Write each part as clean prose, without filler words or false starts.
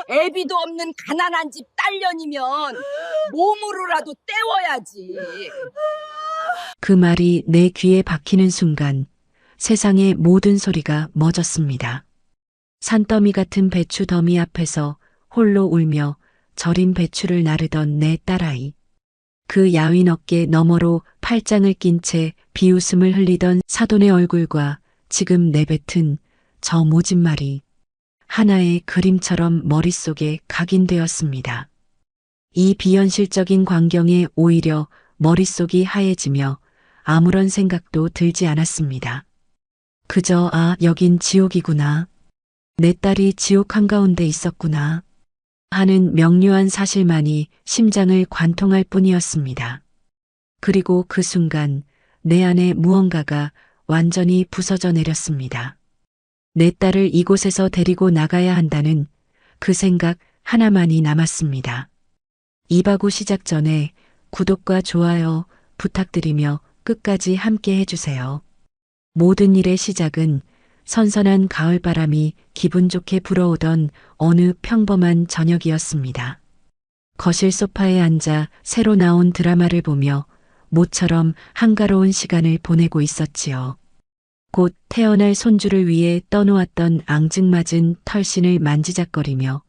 애비도 없는 가난한 집 딸년이면 몸으로라도 때워야지. 그 말이 내 귀에 박히는 순간 세상의 모든 소리가 멎었습니다. 산더미 같은 배추 더미 앞에서 홀로 울며 절인 배추를 나르던 내 딸아이. 그 야윈 어깨 너머로 팔짱을 낀 채 비웃음을 흘리던 사돈의 얼굴과 지금 내뱉은 저 모진 말이 하나의 그림처럼 머릿속에 각인되었습니다. 이 비현실적인 광경에 오히려 머릿속이 하얘지며 아무런 생각도 들지 않았습니다. 그저 여긴 지옥이구나. 내 딸이 지옥 한가운데 있었구나 하는 명료한 사실만이 심장을 관통할 뿐이었습니다. 그리고 그 순간 내 안에 무언가가 완전히 부서져 내렸습니다. 내 딸을 이곳에서 데리고 나가야 한다는 그 생각 하나만이 남았습니다. 이바구 시작 전에 구독과 좋아요 부탁드리며 끝까지 함께 해주세요. 모든 일의 시작은 선선한 가을바람이 기분 좋게 불어오던 어느 평범한 저녁이었습니다. 거실 소파에 앉아 새로 나온 드라마를 보며 모처럼 한가로운 시간을 보내고 있었지요. 곧 태어날 손주를 위해 떠놓았던 앙증맞은 털신을 만지작거리며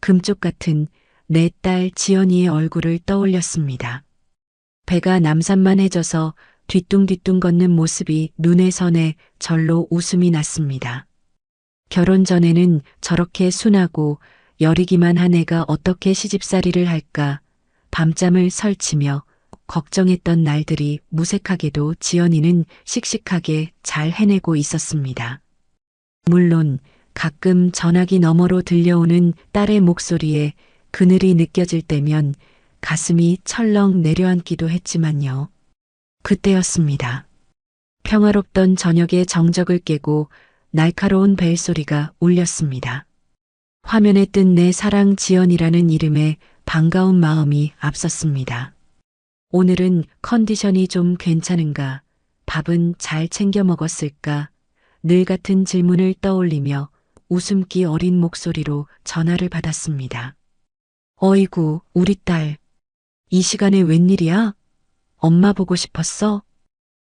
금쪽 같은 내 딸 지연이의 얼굴을 떠올렸습니다. 배가 남산만해져서 뒤뚱뒤뚱 걷는 모습이 눈에 선해 절로 웃음이 났습니다. 결혼 전에는 저렇게 순하고 여리기만 한 애가 어떻게 시집살이를 할까 밤잠을 설치며 걱정했던 날들이 무색하게도 지연이는 씩씩하게 잘 해내고 있었습니다. 물론 가끔 전화기 너머로 들려오는 딸의 목소리에 그늘이 느껴질 때면 가슴이 철렁 내려앉기도 했지만요. 그때였습니다. 평화롭던 저녁의 정적을 깨고 날카로운 벨소리가 울렸습니다. 화면에 뜬 내 사랑 지연이라는 이름에 반가운 마음이 앞섰습니다. 오늘은 컨디션이 좀 괜찮은가? 밥은 잘 챙겨 먹었을까? 늘 같은 질문을 떠올리며 웃음기 어린 목소리로 전화를 받았습니다. 어이구, 우리 딸. 이 시간에 웬일이야? 엄마 보고 싶었어?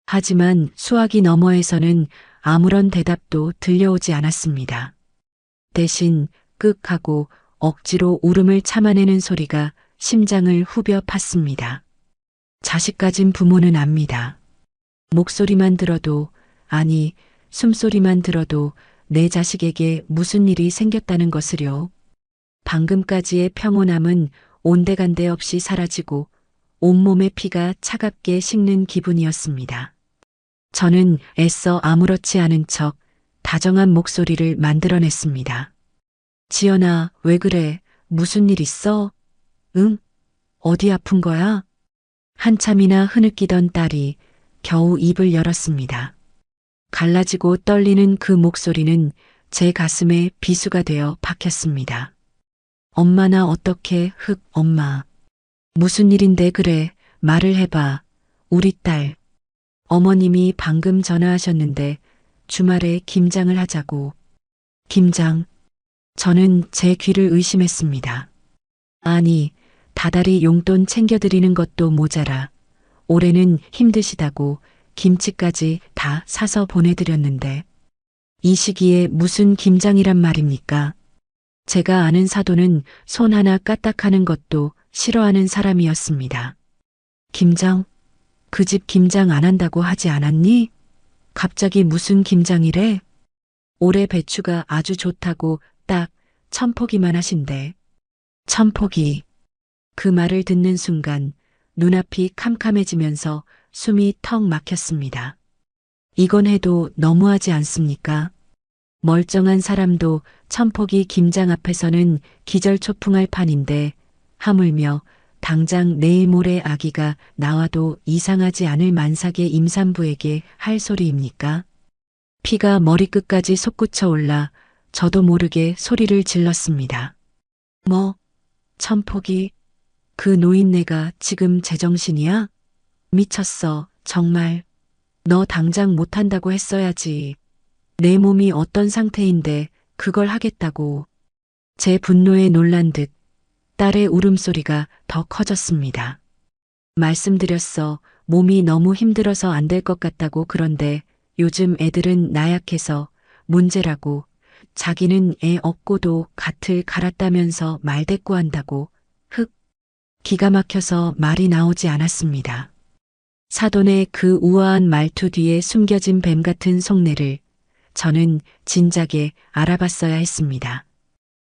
하지만 수화기 너머에서는 아무런 대답도 들려오지 않았습니다. 대신 끄하고 억지로 울음을 참아내는 소리가 심장을 후벼 팠습니다. 자식 가진 부모는 압니다. 목소리만 들어도, 아니, 숨소리만 들어도 내 자식에게 무슨 일이 생겼다는 것을요. 방금까지의 평온함은 온데간데 없이 사라지고 온몸의 피가 차갑게 식는 기분이었습니다. 저는 애써 아무렇지 않은 척 다정한 목소리를 만들어냈습니다. 지연아, 왜 그래? 무슨 일 있어? 응? 어디 아픈 거야? 한참이나 흐느끼던 딸이 겨우 입을 열었습니다. 갈라지고 떨리는 그 목소리는 제 가슴에 비수가 되어 박혔습니다. 엄마 나 어떻게 엄마. 무슨 일인데 그래, 말을 해봐. 우리 딸. 어머님이 방금 전화하셨는데 주말에 김장을 하자고. 김장. 저는 제 귀를 의심했습니다. 아니, 다달이 용돈 챙겨드리는 것도 모자라. 올해는 힘드시다고 김치까지 다 사서 보내드렸는데. 이 시기에 무슨 김장이란 말입니까? 제가 아는 사돈은 손 하나 까딱하는 것도 싫어하는 사람이었습니다. 김장? 그 집 김장 안 한다고 하지 않았니? 갑자기 무슨 김장이래? 올해 배추가 아주 좋다고 딱 1000포기만 하신대. 1000포기. 그 말을 듣는 순간 눈앞이 캄캄해지면서 숨이 턱 막혔습니다. 이건 해도 너무하지 않습니까? 멀쩡한 사람도 1000포기 김장 앞에서는 기절초풍할 판인데 하물며 당장 내일 모레 아기가 나와도 이상하지 않을 만삭의 임산부에게 할 소리입니까? 피가 머리끝까지 솟구쳐 올라 저도 모르게 소리를 질렀습니다. 뭐? 1000포기? 그 노인네가 지금 제정신이야? 미쳤어, 정말. 너 당장 못한다고 했어야지. 내 몸이 어떤 상태인데 그걸 하겠다고. 제 분노에 놀란 듯 딸의 울음소리가 더 커졌습니다. 말씀드렸어. 몸이 너무 힘들어서 안 될 것 같다고. 그런데 요즘 애들은 나약해서 문제라고. 자기는 애 없고도 갓을 갈았다면서 말대꾸한다고. 흑. 기가 막혀서 말이 나오지 않았습니다. 사돈의 그 우아한 말투 뒤에 숨겨진 뱀 같은 속내를 저는 진작에 알아봤어야 했습니다.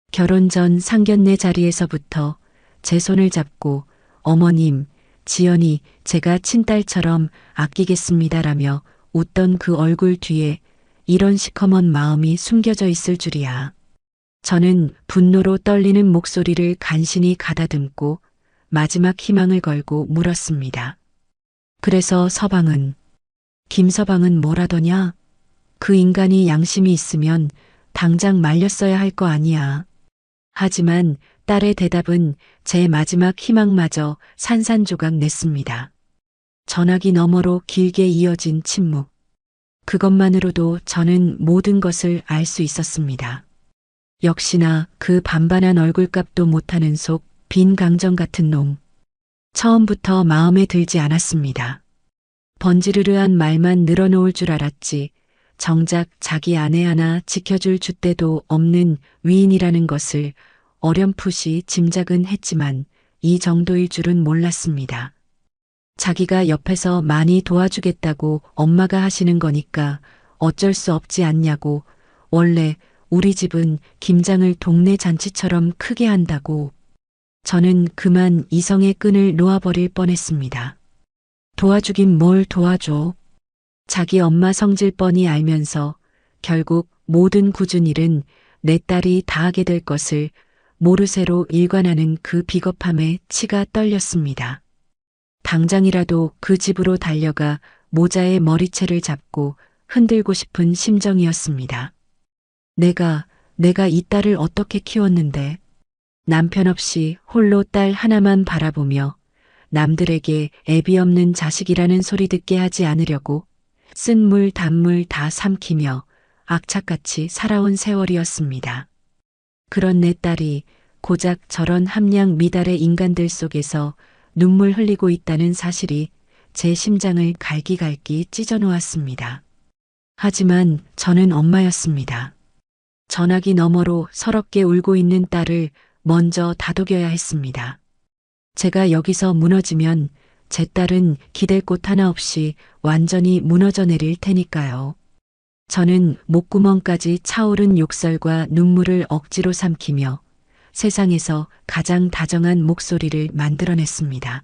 결혼 전 상견례 자리에서부터 제 손을 잡고 어머님, 지연이 제가 친딸처럼 아끼겠습니다라며 웃던 그 얼굴 뒤에 이런 시커먼 마음이 숨겨져 있을 줄이야. 저는 분노로 떨리는 목소리를 간신히 가다듬고 마지막 희망을 걸고 물었습니다. 그래서 서방은, 김서방은 뭐라더냐? 그 인간이 양심이 있으면 당장 말렸어야 할 거 아니야. 하지만 딸의 대답은 제 마지막 희망마저 산산조각 냈습니다. 전화기 너머로 길게 이어진 침묵. 그것만으로도 저는 모든 것을 알 수 있었습니다. 역시나 그 반반한 얼굴값도 못하는 속 빈 강정 같은 놈. 처음부터 마음에 들지 않았습니다. 번지르르한 말만 늘어놓을 줄 알았지. 정작 자기 아내 하나 지켜줄 줏대도 없는 위인이라는 것을 어렴풋이 짐작은 했지만 이 정도일 줄은 몰랐습니다. 자기가 옆에서 많이 도와주겠다고 엄마가 하시는 거니까 어쩔 수 없지 않냐고. 원래 우리 집은 김장을 동네 잔치처럼 크게 한다고. 저는 그만 이성의 끈을 놓아버릴 뻔했습니다. 도와주긴 뭘 도와줘. 자기 엄마 성질 뻔히 알면서 결국 모든 굳은 일은 내 딸이 다 하게 될 것을 모르쇠로 일관하는 그 비겁함에 치가 떨렸습니다. 당장이라도 그 집으로 달려가 모자의 머리채를 잡고 흔들고 싶은 심정이었습니다. 내가 이 딸을 어떻게 키웠는데. 남편 없이 홀로 딸 하나만 바라보며 남들에게 애비 없는 자식이라는 소리 듣게 하지 않으려고 쓴물 단물 다 삼키며 악착같이 살아온 세월이었습니다. 그런 내 딸이 고작 저런 함량 미달의 인간들 속에서 눈물 흘리고 있다는 사실이 제 심장을 갈기갈기 찢어놓았습니다. 하지만 저는 엄마였습니다. 전화기 너머로 서럽게 울고 있는 딸을 먼저 다독여야 했습니다. 제가 여기서 무너지면 제 딸은 기댈 곳 하나 없이 완전히 무너져 내릴 테니까요. 저는 목구멍까지 차오른 욕설과 눈물을 억지로 삼키며 세상에서 가장 다정한 목소리를 만들어냈습니다.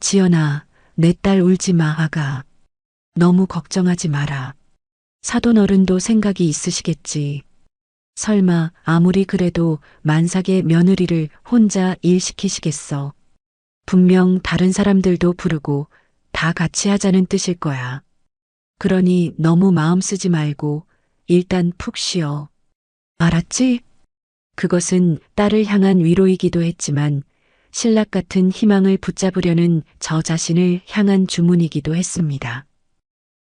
지연아, 내 딸 울지 마, 아가. 너무 걱정하지 마라. 사돈 어른도 생각이 있으시겠지. 설마 아무리 그래도 만삭의 며느리를 혼자 일 시키시겠어. 분명 다른 사람들도 부르고 다 같이 하자는 뜻일 거야. 그러니 너무 마음 쓰지 말고 일단 푹 쉬어. 알았지? 그것은 딸을 향한 위로이기도 했지만 신락 같은 희망을 붙잡으려는 저 자신을 향한 주문이기도 했습니다.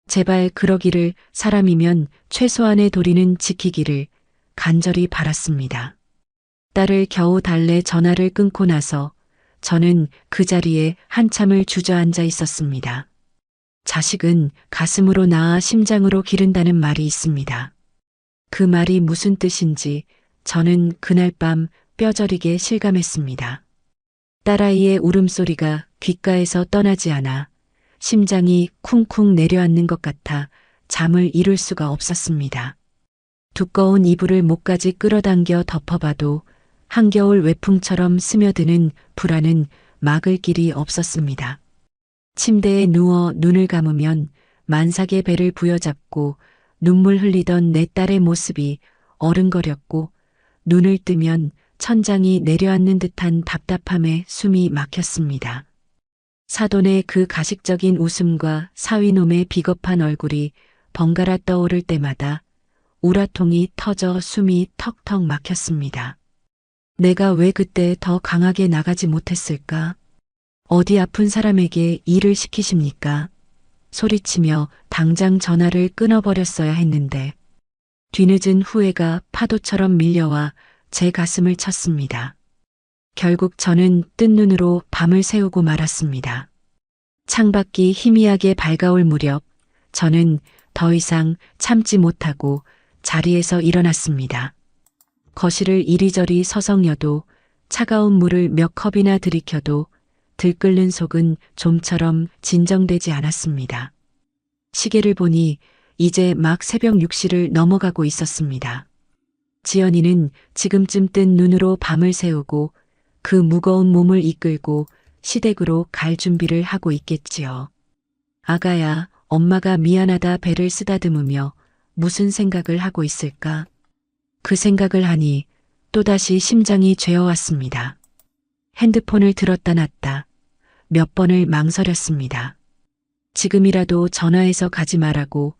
제발 그러기를, 사람이면 최소한의 도리는 지키기를 간절히 바랐습니다. 딸을 겨우 달래 전화를 끊고 나서 저는 그 자리에 한참을 주저앉아 있었습니다. 자식은 가슴으로 낳아 심장으로 기른다는 말이 있습니다. 그 말이 무슨 뜻인지 저는 그날 밤 뼈저리게 실감했습니다. 딸아이의 울음소리가 귓가에서 떠나지 않아 심장이 쿵쿵 내려앉는 것 같아 잠을 이룰 수가 없었습니다. 두꺼운 이불을 목까지 끌어당겨 덮어봐도 한겨울 외풍처럼 스며드는 불안은 막을 길이 없었습니다. 침대에 누워 눈을 감으면 만삭의 배를 부여잡고 눈물 흘리던 내 딸의 모습이 어른거렸고 눈을 뜨면 천장이 내려앉는 듯한 답답함에 숨이 막혔습니다. 사돈의 그 가식적인 웃음과 사위놈의 비겁한 얼굴이 번갈아 떠오를 때마다 우라통이 터져 숨이 턱턱 막혔습니다. 내가 왜 그때 더 강하게 나가지 못했을까? 어디 아픈 사람에게 일을 시키십니까? 소리치며 당장 전화를 끊어버렸어야 했는데 뒤늦은 후회가 파도처럼 밀려와 제 가슴을 쳤습니다. 결국 저는 뜬 눈으로 밤을 새우고 말았습니다. 창밖이 희미하게 밝아올 무렵 저는 더 이상 참지 못하고 자리에서 일어났습니다. 거실을 이리저리 서성여도 차가운 물을 몇 컵이나 들이켜도 들끓는 속은 좀처럼 진정되지 않았습니다. 시계를 보니 이제 막 새벽 6시를 넘어가고 있었습니다. 지연이는 지금쯤 뜬 눈으로 밤을 새우고 그 무거운 몸을 이끌고 시댁으로 갈 준비를 하고 있겠지요. 아가야, 엄마가 미안하다 배를 쓰다듬으며 무슨 생각을 하고 있을까? 그 생각을 하니 또다시 심장이 죄어왔습니다. 핸드폰을 들었다 놨다. 몇 번을 망설였습니다. 지금이라도 전화해서 가지 말라고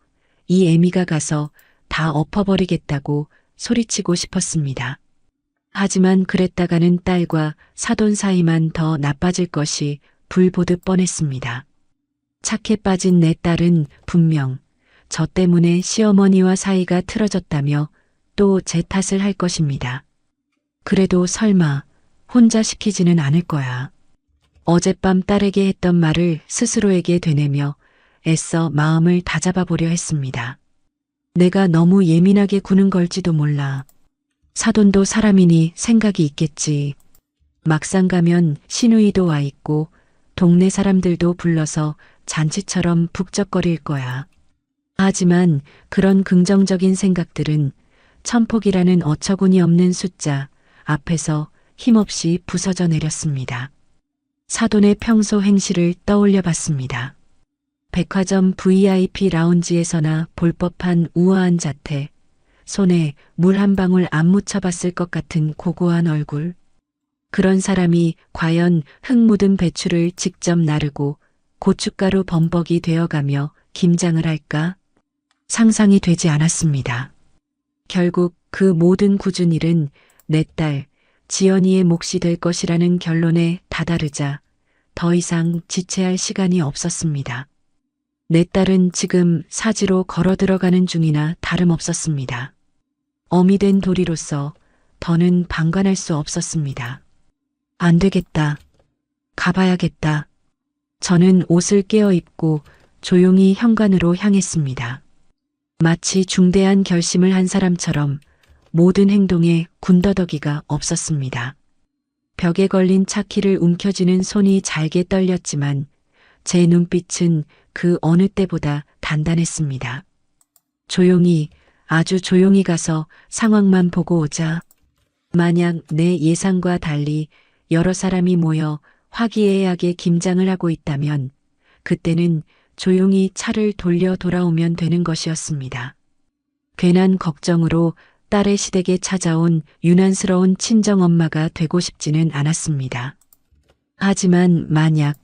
이 애미가 가서 다 엎어버리겠다고 소리치고 싶었습니다. 하지만 그랬다가는 딸과 사돈 사이만 더 나빠질 것이 불 보듯 뻔했습니다. 착해 빠진 내 딸은 분명 저 때문에 시어머니와 사이가 틀어졌다며 또 제 탓을 할 것입니다. 그래도 설마 혼자 시키지는 않을 거야. 어젯밤 딸에게 했던 말을 스스로에게 되뇌며 애써 마음을 다잡아 보려 했습니다. 내가 너무 예민하게 구는 걸지도 몰라. 사돈도 사람이니 생각이 있겠지. 막상 가면 시누이도 와 있고 동네 사람들도 불러서 잔치처럼 북적거릴 거야. 하지만 그런 긍정적인 생각들은 천폭이라는 어처구니 없는 숫자 앞에서 힘없이 부서져 내렸습니다. 사돈의 평소 행실을 떠올려 봤습니다. 백화점 VIP 라운지에서나 볼 법한 우아한 자태, 손에 물 한 방울 안 묻혀봤을 것 같은 고고한 얼굴. 그런 사람이 과연 흙 묻은 배추를 직접 나르고 고춧가루 범벅이 되어가며 김장을 할까? 상상이 되지 않았습니다. 결국 그 모든 굳은 일은 내 딸, 지연이의 몫이 될 것이라는 결론에 다다르자 더 이상 지체할 시간이 없었습니다. 내 딸은 지금 사지로 걸어 들어가는 중이나 다름없었습니다. 어미 된 도리로서 더는 방관할 수 없었습니다. 안 되겠다. 가봐야겠다. 저는 옷을 깨어 입고 조용히 현관으로 향했습니다. 마치 중대한 결심을 한 사람처럼 모든 행동에 군더더기가 없었습니다. 벽에 걸린 차키를 움켜쥐는 손이 잘게 떨렸지만 제 눈빛은 그 어느 때보다 단단했습니다. 조용히, 아주 조용히 가서 상황만 보고 오자. 만약 내 예상과 달리 여러 사람이 모여 화기애애하게 김장을 하고 있다면 그때는 조용히 차를 돌려 돌아오면 되는 것이었습니다. 괜한 걱정으로 딸의 시댁에 찾아온 유난스러운 친정엄마가 되고 싶지는 않았습니다. 하지만 만약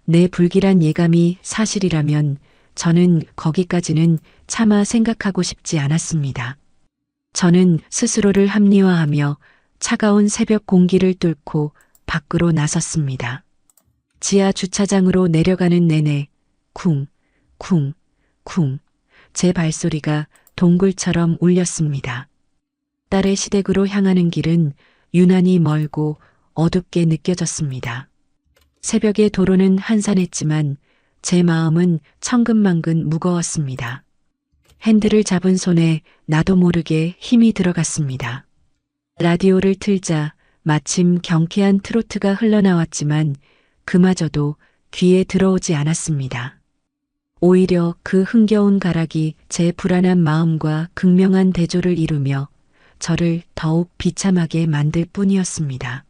내 불길한 예감이 사실이라면 저는 거기까지는 차마 생각하고 싶지 않았습니다. 저는 스스로를 합리화하며 차가운 새벽 공기를 뚫고 밖으로 나섰습니다. 지하 주차장으로 내려가는 내내 쿵, 쿵, 쿵 제 발소리가 동굴처럼 울렸습니다. 딸의 시댁으로 향하는 길은 유난히 멀고 어둡게 느껴졌습니다. 새벽의 도로는 한산했지만 제 마음은 천근만근 무거웠습니다. 핸들을 잡은 손에 나도 모르게 힘이 들어갔습니다. 라디오를 틀자 마침 경쾌한 트로트가 흘러나왔지만 그마저도 귀에 들어오지 않았습니다. 오히려 그 흥겨운 가락이 제 불안한 마음과 극명한 대조를 이루며 저를 더욱 비참하게 만들 뿐이었습니다.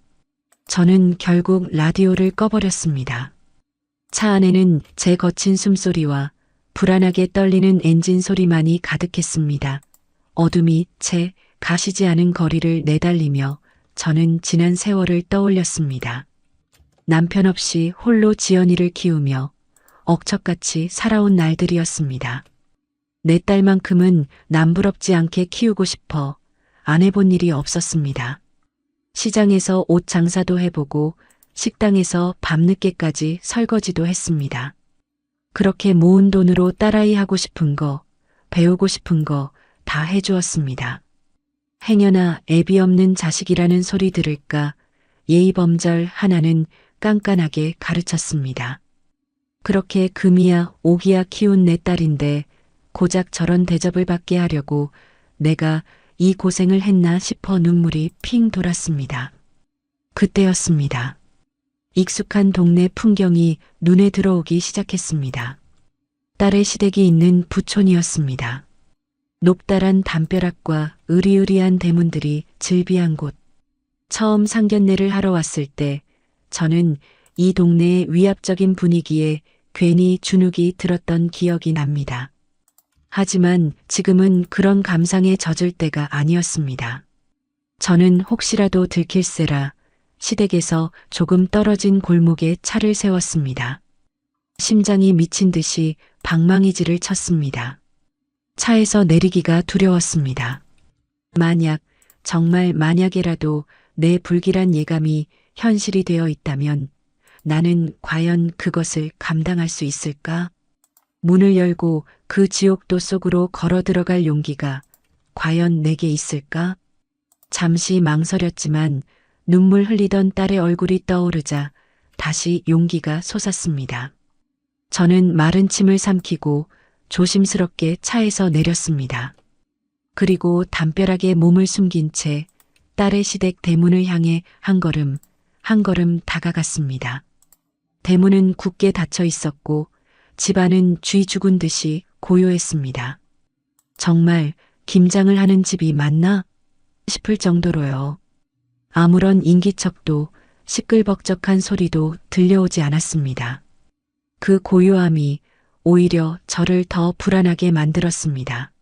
저는 결국 라디오를 꺼버렸습니다. 차 안에는 제 거친 숨소리와 불안하게 떨리는 엔진 소리만이 가득했습니다. 어둠이 채 가시지 않은 거리를 내달리며 저는 지난 세월을 떠올렸습니다. 남편 없이 홀로 지연이를 키우며 억척같이 살아온 날들이었습니다. 내 딸만큼은 남부럽지 않게 키우고 싶어 안 해본 일이 없었습니다. 시장에서 옷 장사도 해보고 식당에서 밤늦게까지 설거지도 했습니다. 그렇게 모은 돈으로 딸아이 하고 싶은 거, 배우고 싶은 거 다 해주었습니다. 행여나 애비 없는 자식이라는 소리 들을까 예의범절 하나는 깐깐하게 가르쳤습니다. 그렇게 금이야 오기야 키운 내 딸인데 고작 저런 대접을 받게 하려고 내가 이 고생을 했나 싶어 눈물이 핑 돌았습니다. 그때였습니다. 익숙한 동네 풍경이 눈에 들어오기 시작했습니다. 딸의 시댁이 있는 부촌이었습니다. 높다란 담벼락과 으리으리한 대문들이 즐비한 곳. 처음 상견례를 하러 왔을 때 저는 이 동네의 위압적인 분위기에 괜히 주눅이 들었던 기억이 납니다. 하지만 지금은 그런 감상에 젖을 때가 아니었습니다. 저는 혹시라도 들킬세라 시댁에서 조금 떨어진 골목에 차를 세웠습니다. 심장이 미친 듯이 방망이질을 쳤습니다. 차에서 내리기가 두려웠습니다. 만약, 정말 만약에라도 내 불길한 예감이 현실이 되어 있다면 나는 과연 그것을 감당할 수 있을까? 문을 열고 그 지옥도 속으로 걸어 들어갈 용기가 과연 내게 있을까? 잠시 망설였지만 눈물 흘리던 딸의 얼굴이 떠오르자 다시 용기가 솟았습니다. 저는 마른 침을 삼키고 조심스럽게 차에서 내렸습니다. 그리고 담벼락에 몸을 숨긴 채 딸의 시댁 대문을 향해 한 걸음 다가갔습니다. 대문은 굳게 닫혀 있었고 집안은 쥐 죽은 듯이 고요했습니다. 정말 김장을 하는 집이 맞나 싶을 정도로요. 아무런 인기척도 시끌벅적한 소리도 들려오지 않았습니다. 그 고요함이 오히려 저를 더 불안하게 만들었습니다.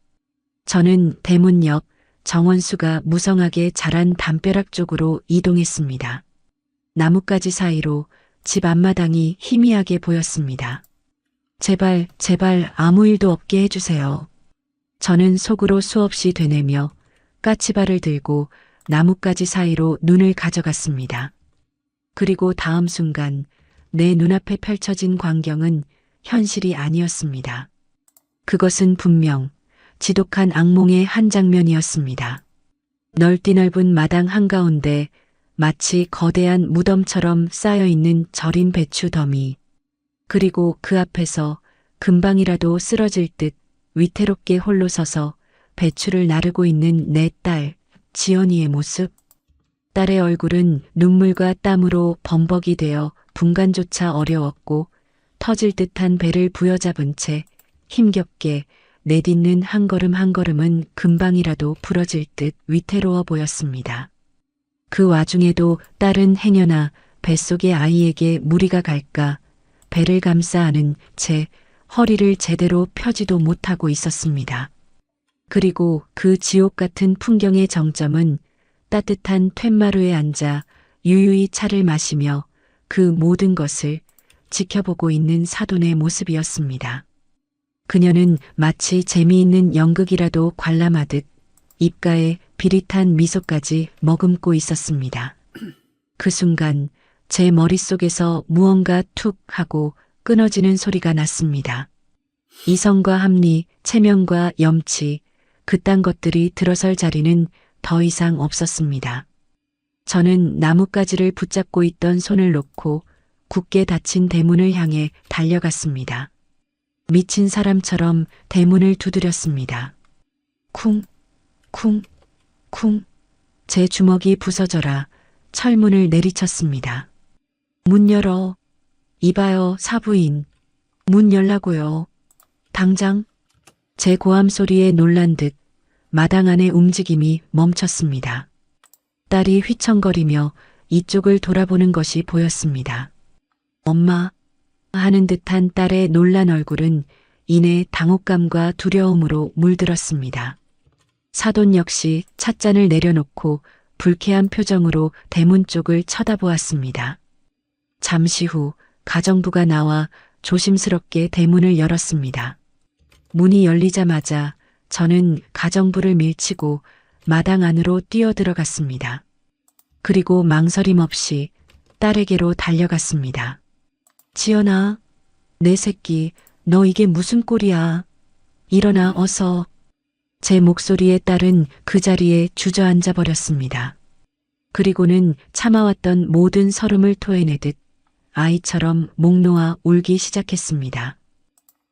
저는 대문 옆 정원수가 무성하게 자란 담벼락 쪽으로 이동했습니다. 나뭇가지 사이로 집 앞마당이 희미하게 보였습니다. 제발, 제발 아무 일도 없게 해주세요. 저는 속으로 수없이 되뇌며 까치발을 들고 나뭇가지 사이로 눈을 가져갔습니다. 그리고 다음 순간 내 눈앞에 펼쳐진 광경은 현실이 아니었습니다. 그것은 분명 지독한 악몽의 한 장면이었습니다. 넓디 넓은 마당 한가운데 마치 거대한 무덤처럼 쌓여있는 절인 배추 더미, 그리고 그 앞에서 금방이라도 쓰러질 듯 위태롭게 홀로 서서 배추를 나르고 있는 내 딸, 지연이의 모습. 딸의 얼굴은 눈물과 땀으로 범벅이 되어 분간조차 어려웠고 터질 듯한 배를 부여잡은 채 힘겹게 내딛는 한 걸음 한 걸음은 금방이라도 부러질 듯 위태로워 보였습니다. 그 와중에도 딸은 행여나 뱃속의 아이에게 무리가 갈까 배를 감싸 안은 채 허리를 제대로 펴지도 못하고 있었습니다. 그리고 그 지옥 같은 풍경의 정점은 따뜻한 툇마루에 앉아 유유히 차를 마시며 그 모든 것을 지켜보고 있는 사돈의 모습이었습니다. 그녀는 마치 재미있는 연극이라도 관람하듯 입가에 비릿한 미소까지 머금고 있었습니다. 그 순간 제 머릿속에서 무언가 툭 하고 끊어지는 소리가 났습니다. 이성과 합리, 체면과 염치, 그딴 것들이 들어설 자리는 더 이상 없었습니다. 저는 나뭇가지를 붙잡고 있던 손을 놓고 굳게 닫힌 대문을 향해 달려갔습니다. 미친 사람처럼 대문을 두드렸습니다. 쿵, 쿵, 쿵. 제 주먹이 부서져라 철문을 내리쳤습니다. 문 열어. 이봐요, 사부인. 문 열라고요. 당장. 제 고함 소리에 놀란 듯 마당 안의 움직임이 멈췄습니다. 딸이 휘청거리며 이쪽을 돌아보는 것이 보였습니다. 엄마 하는 듯한 딸의 놀란 얼굴은 이내 당혹감과 두려움으로 물들었습니다. 사돈 역시 찻잔을 내려놓고 불쾌한 표정으로 대문 쪽을 쳐다보았습니다. 잠시 후 가정부가 나와 조심스럽게 대문을 열었습니다. 문이 열리자마자 저는 가정부를 밀치고 마당 안으로 뛰어들어갔습니다. 그리고 망설임 없이 딸에게로 달려갔습니다. 지연아, 내 새끼, 너 이게 무슨 꼴이야. 일어나 어서. 제 목소리에 딸은 그 자리에 주저앉아 버렸습니다. 그리고는 참아왔던 모든 설움을 토해내듯 아이처럼 목 놓아 울기 시작했습니다.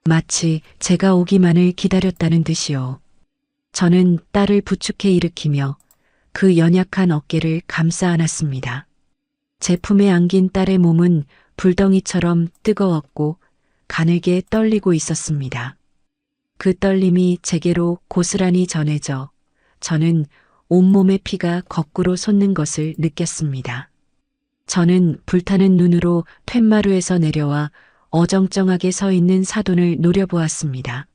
마치 제가 오기만을 기다렸다는 듯이요. 저는 딸을 부축해 일으키며 그 연약한 어깨를 감싸 안았습니다. 제 품에 안긴 딸의 몸은 불덩이처럼 뜨거웠고 가늘게 떨리고 있었습니다. 그 떨림이 제게로 고스란히 전해져 저는 온몸의 피가 거꾸로 솟는 것을 느꼈습니다. 저는 불타는 눈으로 툇마루에서 내려와 어정쩡하게 서 있는 사돈을 노려보았습니다.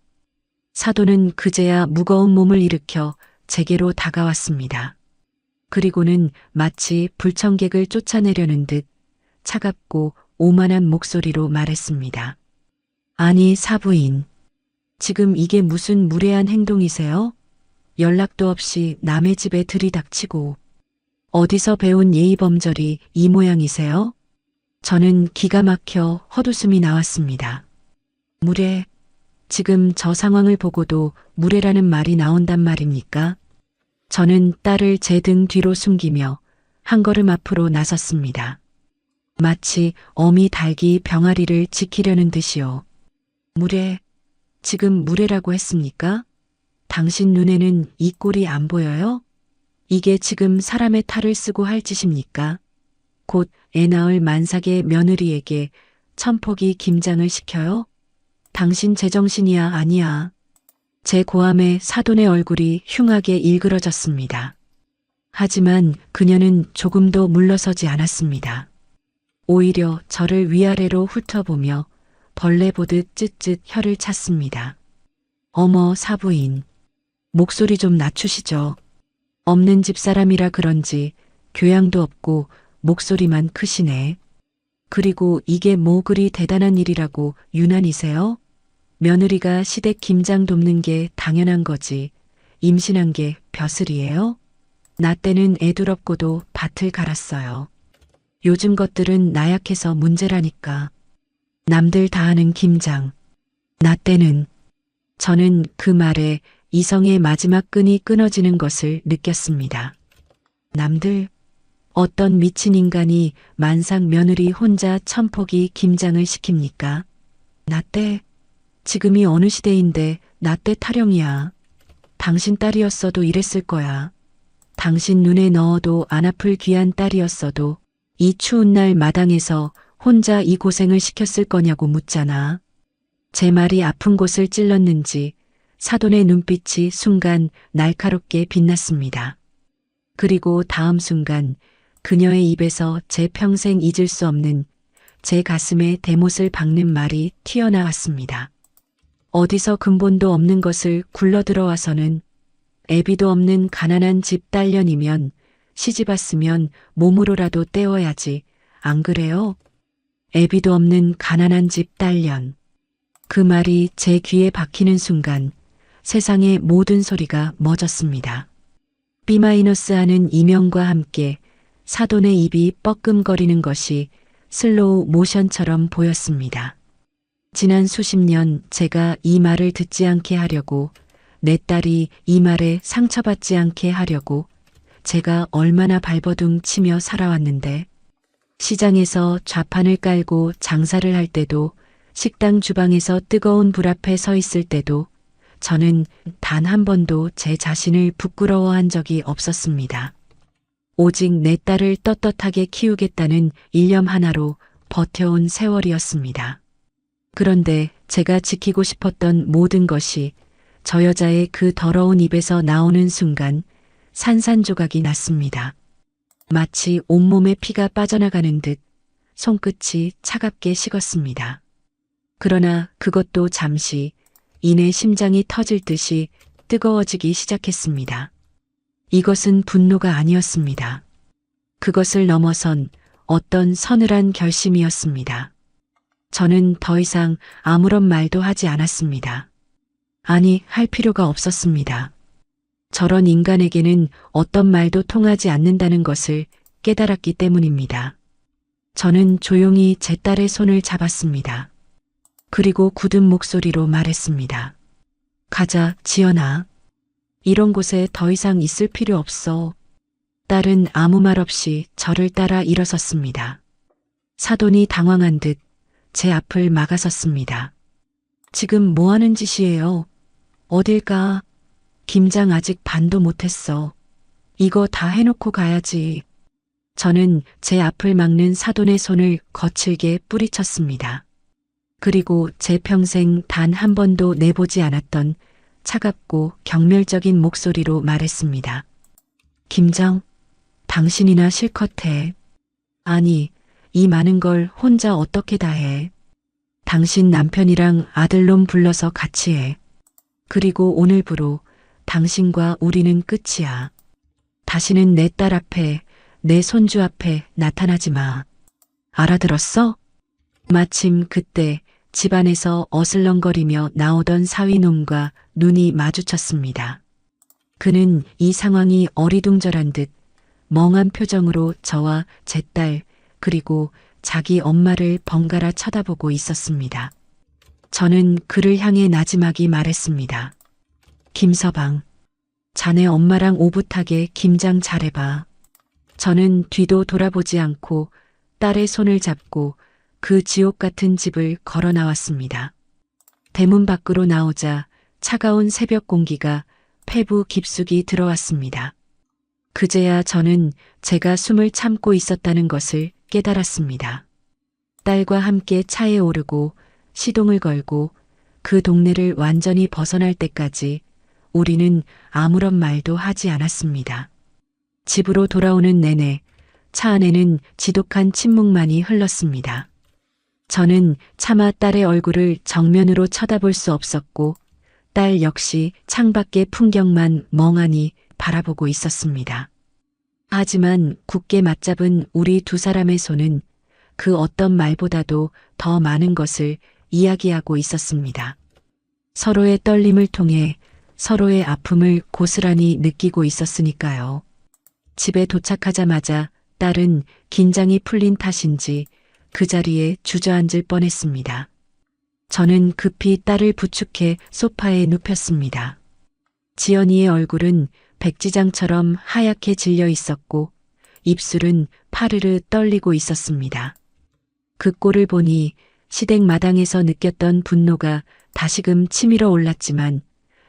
사돈은 그제야 무거운 몸을 일으켜 제게로 다가왔습니다. 그리고는 마치 불청객을 쫓아내려는 듯 차갑고 오만한 목소리로 말했습니다. 아니, 사부인. 지금 이게 무슨 무례한 행동이세요? 연락도 없이 남의 집에 들이닥치고 어디서 배운 예의범절이 이 모양이세요? 저는 기가 막혀 헛웃음이 나왔습니다. 무례, 지금 저 상황을 보고도 무례라는 말이 나온단 말입니까? 저는 딸을 제 등 뒤로 숨기며 한 걸음 앞으로 나섰습니다. 마치 어미 닭이 병아리를 지키려는 듯이요. 무례, 지금 무례라고 했습니까? 당신 눈에는 이 꼴이 안 보여요? 이게 지금 사람의 탈을 쓰고 할 짓입니까? 곧 애 낳을 만삭의 며느리에게 천포기 김장을 시켜요? 당신 제정신이야 아니야. 제 고함에 사돈의 얼굴이 흉하게 일그러졌습니다. 하지만 그녀는 조금도 물러서지 않았습니다. 오히려 저를 위아래로 훑어보며 벌레 보듯 쯧쯧 혀를 찼습니다. 어머, 사부인. 목소리 좀 낮추시죠. 없는 집사람이라 그런지 교양도 없고 목소리만 크시네. 그리고 이게 뭐 그리 대단한 일이라고 유난이세요? 며느리가 시댁 김장 돕는 게 당연한 거지. 임신한 게 벼슬이에요? 나 때는 애둘 없고도 밭을 갈았어요. 요즘 것들은 나약해서 문제라니까. 남들 다 하는 김장. 나 때는. 저는 그 말에 이성의 마지막 끈이 끊어지는 것을 느꼈습니다. 남들, 어떤 미친 인간이 만삭 며느리 혼자 천포기 김장을 시킵니까? 나 때, 지금이 어느 시대인데 나 때 타령이야. 당신 딸이었어도 이랬을 거야. 당신 눈에 넣어도 안 아플 귀한 딸이었어도 이 추운 날 마당에서 혼자 이 고생을 시켰을 거냐고 묻잖아. 제 말이 아픈 곳을 찔렀는지 사돈의 눈빛이 순간 날카롭게 빛났습니다. 그리고 다음 순간 그녀의 입에서 제 평생 잊을 수 없는 제 가슴에 대못을 박는 말이 튀어나왔습니다. 어디서 근본도 없는 것을 굴러들어와서는 애비도 없는 가난한 집 딸년이면 시집 왔으면 몸으로라도 때워야지. 안 그래요? 애비도 없는 가난한 집 딸년. 그 말이 제 귀에 박히는 순간 세상의 모든 소리가 멎었습니다. B-하는 이명과 함께 사돈의 입이 뻐끔거리는 것이 슬로우 모션처럼 보였습니다. 지난 수십 년 제가 이 말을 듣지 않게 하려고, 내 딸이 이 말에 상처받지 않게 하려고 제가 얼마나 발버둥 치며 살아왔는데, 시장에서 좌판을 깔고 장사를 할 때도, 식당 주방에서 뜨거운 불 앞에 서 있을 때도 저는 단 한 번도 제 자신을 부끄러워한 적이 없었습니다. 오직 내 딸을 떳떳하게 키우겠다는 일념 하나로 버텨온 세월이었습니다. 그런데 제가 지키고 싶었던 모든 것이 저 여자의 그 더러운 입에서 나오는 순간 산산조각이 났습니다. 마치 온몸에 피가 빠져나가는 듯 손끝이 차갑게 식었습니다. 그러나 그것도 잠시, 이내 심장이 터질 듯이 뜨거워지기 시작했습니다. 이것은 분노가 아니었습니다. 그것을 넘어선 어떤 서늘한 결심이었습니다. 저는 더 이상 아무런 말도 하지 않았습니다. 아니, 할 필요가 없었습니다. 저런 인간에게는 어떤 말도 통하지 않는다는 것을 깨달았기 때문입니다. 저는 조용히 제 딸의 손을 잡았습니다. 그리고 굳은 목소리로 말했습니다. 가자, 지연아. 이런 곳에 더 이상 있을 필요 없어. 딸은 아무 말 없이 저를 따라 일어섰습니다. 사돈이 당황한 듯 제 앞을 막아섰습니다. 지금 뭐 하는 짓이에요? 어딜 가? 김장 아직 반도 못했어. 이거 다 해놓고 가야지. 저는 제 앞을 막는 사돈의 손을 거칠게 뿌리쳤습니다. 그리고 제 평생 단 한 번도 내보지 않았던 차갑고 경멸적인 목소리로 말했습니다. 김장, 당신이나 실컷 해. 아니, 이 많은 걸 혼자 어떻게 다 해. 당신 남편이랑 아들놈 불러서 같이 해. 그리고 오늘부로 당신과 우리는 끝이야. 다시는 내 딸 앞에, 내 손주 앞에 나타나지 마. 알아들었어? 마침 그때 집안에서 어슬렁거리며 나오던 사위놈과 눈이 마주쳤습니다. 그는 이 상황이 어리둥절한 듯 멍한 표정으로 저와 제 딸, 그리고 자기 엄마를 번갈아 쳐다보고 있었습니다. 저는 그를 향해 나지막이 말했습니다. 김서방, 자네 엄마랑 오붓하게 김장 잘해봐. 저는 뒤도 돌아보지 않고 딸의 손을 잡고 그 지옥 같은 집을 걸어 나왔습니다. 대문 밖으로 나오자 차가운 새벽 공기가 폐부 깊숙이 들어왔습니다. 그제야 저는 제가 숨을 참고 있었다는 것을 깨달았습니다. 딸과 함께 차에 오르고 시동을 걸고 그 동네를 완전히 벗어날 때까지 우리는 아무런 말도 하지 않았습니다. 집으로 돌아오는 내내 차 안에는 지독한 침묵만이 흘렀습니다. 저는 차마 딸의 얼굴을 정면으로 쳐다볼 수 없었고 딸 역시 창밖의 풍경만 멍하니 바라보고 있었습니다. 하지만 굳게 맞잡은 우리 두 사람의 손은 그 어떤 말보다도 더 많은 것을 이야기하고 있었습니다. 서로의 떨림을 통해 서로의 아픔을 고스란히 느끼고 있었으니까요. 집에 도착하자마자 딸은 긴장이 풀린 탓인지 그 자리에 주저앉을 뻔했습니다. 저는 급히 딸을 부축해 소파에 눕혔습니다. 지연이의 얼굴은 백지장처럼 하얗게 질려 있었고 입술은 파르르 떨리고 있었습니다. 그 꼴을 보니 시댁 마당에서 느꼈던 분노가 다시금 치밀어 올랐지만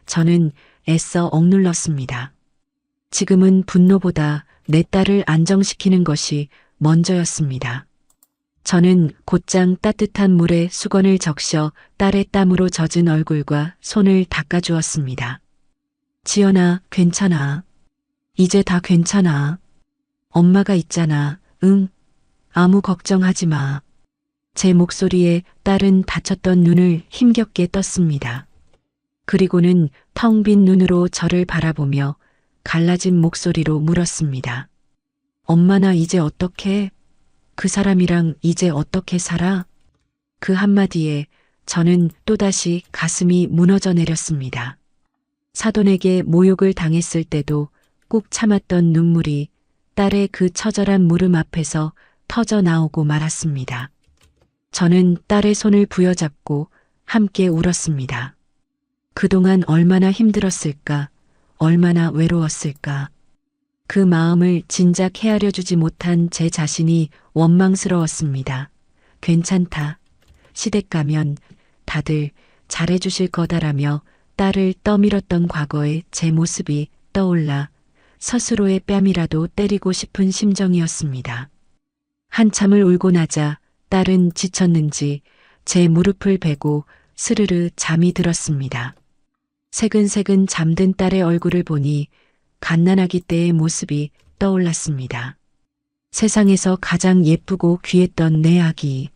저는 애써 억눌렀습니다. 지금은 분노보다 내 딸을 안정시키는 것이 먼저였습니다. 저는 곧장 따뜻한 물에 수건을 적셔 딸의 땀으로 젖은 얼굴과 손을 닦아주었습니다. 지연아, 괜찮아. 이제 다 괜찮아. 엄마가 있잖아. 응. 아무 걱정하지 마. 제 목소리에 딸은 다쳤던 눈을 힘겹게 떴습니다. 그리고는 텅 빈 눈으로 저를 바라보며 갈라진 목소리로 물었습니다. 엄마 나 이제 어떻게? 그 사람이랑 이제 어떻게 살아? 그 한마디에 저는 또다시 가슴이 무너져 내렸습니다. 사돈에게 모욕을 당했을 때도 꾹 참았던 눈물이 딸의 그 처절한 물음 앞에서 터져 나오고 말았습니다. 저는 딸의 손을 부여잡고 함께 울었습니다. 그동안 얼마나 힘들었을까, 얼마나 외로웠을까. 그 마음을 진작 헤아려 주지 못한 제 자신이 원망스러웠습니다. 괜찮다. 시댁 가면 다들 잘해주실 거다라며 딸을 떠밀었던 과거의 제 모습이 떠올라 스스로의 뺨이라도 때리고 싶은 심정이었습니다. 한참을 울고 나자 딸은 지쳤는지 제 무릎을 베고 스르르 잠이 들었습니다. 새근새근 잠든 딸의 얼굴을 보니 갓난아기 때의 모습이 떠올랐습니다. 세상에서 가장 예쁘고 귀했던 내 아기.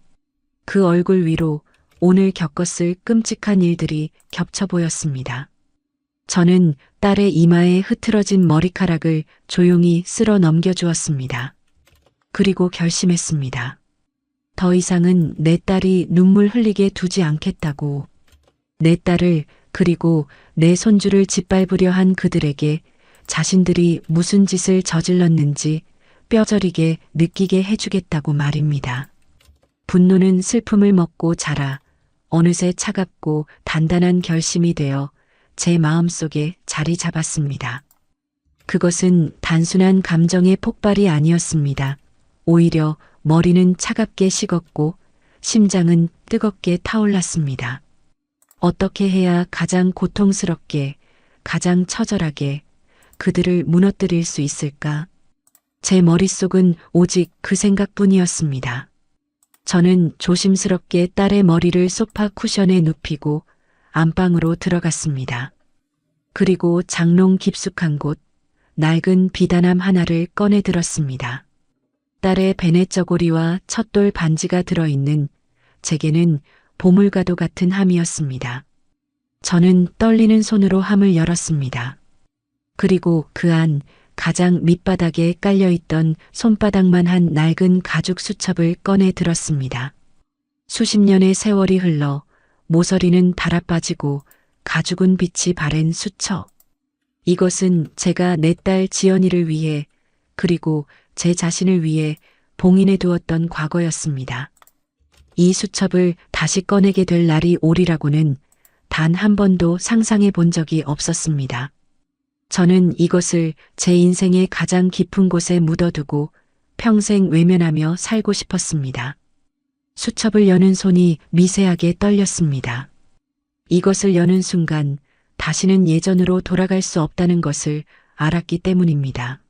그 얼굴 위로 오늘 겪었을 끔찍한 일들이 겹쳐 보였습니다. 저는 딸의 이마에 흐트러진 머리카락을 조용히 쓸어 넘겨주었습니다. 그리고 결심했습니다. 더 이상은 내 딸이 눈물 흘리게 두지 않겠다고. 내 딸을 그리고 내 손주를 짓밟으려 한 그들에게 자신들이 무슨 짓을 저질렀는지 뼈저리게 느끼게 해주겠다고 말입니다. 분노는 슬픔을 먹고 자라 어느새 차갑고 단단한 결심이 되어 제 마음속에 자리 잡았습니다. 그것은 단순한 감정의 폭발이 아니었습니다. 오히려 머리는 차갑게 식었고 심장은 뜨겁게 타올랐습니다. 어떻게 해야 가장 고통스럽게, 가장 처절하게 그들을 무너뜨릴 수 있을까? 제 머릿속은 오직 그 생각뿐이었습니다. 저는 조심스럽게 딸의 머리를 소파 쿠션에 눕히고 안방으로 들어갔습니다. 그리고 장롱 깊숙한 곳, 낡은 비단함 하나를 꺼내 들었습니다. 딸의 베넷 저고리와 첫 돌 반지가 들어있는 제게는 보물과도 같은 함이었습니다. 저는 떨리는 손으로 함을 열었습니다. 그리고 그 안 가장 밑바닥에 깔려있던 손바닥만 한 낡은 가죽 수첩을 꺼내 들었습니다. 수십 년의 세월이 흘러 모서리는 닳아빠지고 가죽은 빛이 바랜 수첩. 이것은 제가 내 딸 지연이를 위해 그리고 제 자신을 위해 봉인해 두었던 과거였습니다. 이 수첩을 다시 꺼내게 될 날이 오리라고는 단 한 번도 상상해 본 적이 없었습니다. 저는 이것을 제 인생의 가장 깊은 곳에 묻어두고 평생 외면하며 살고 싶었습니다. 수첩을 여는 손이 미세하게 떨렸습니다. 이것을 여는 순간 다시는 예전으로 돌아갈 수 없다는 것을 알았기 때문입니다.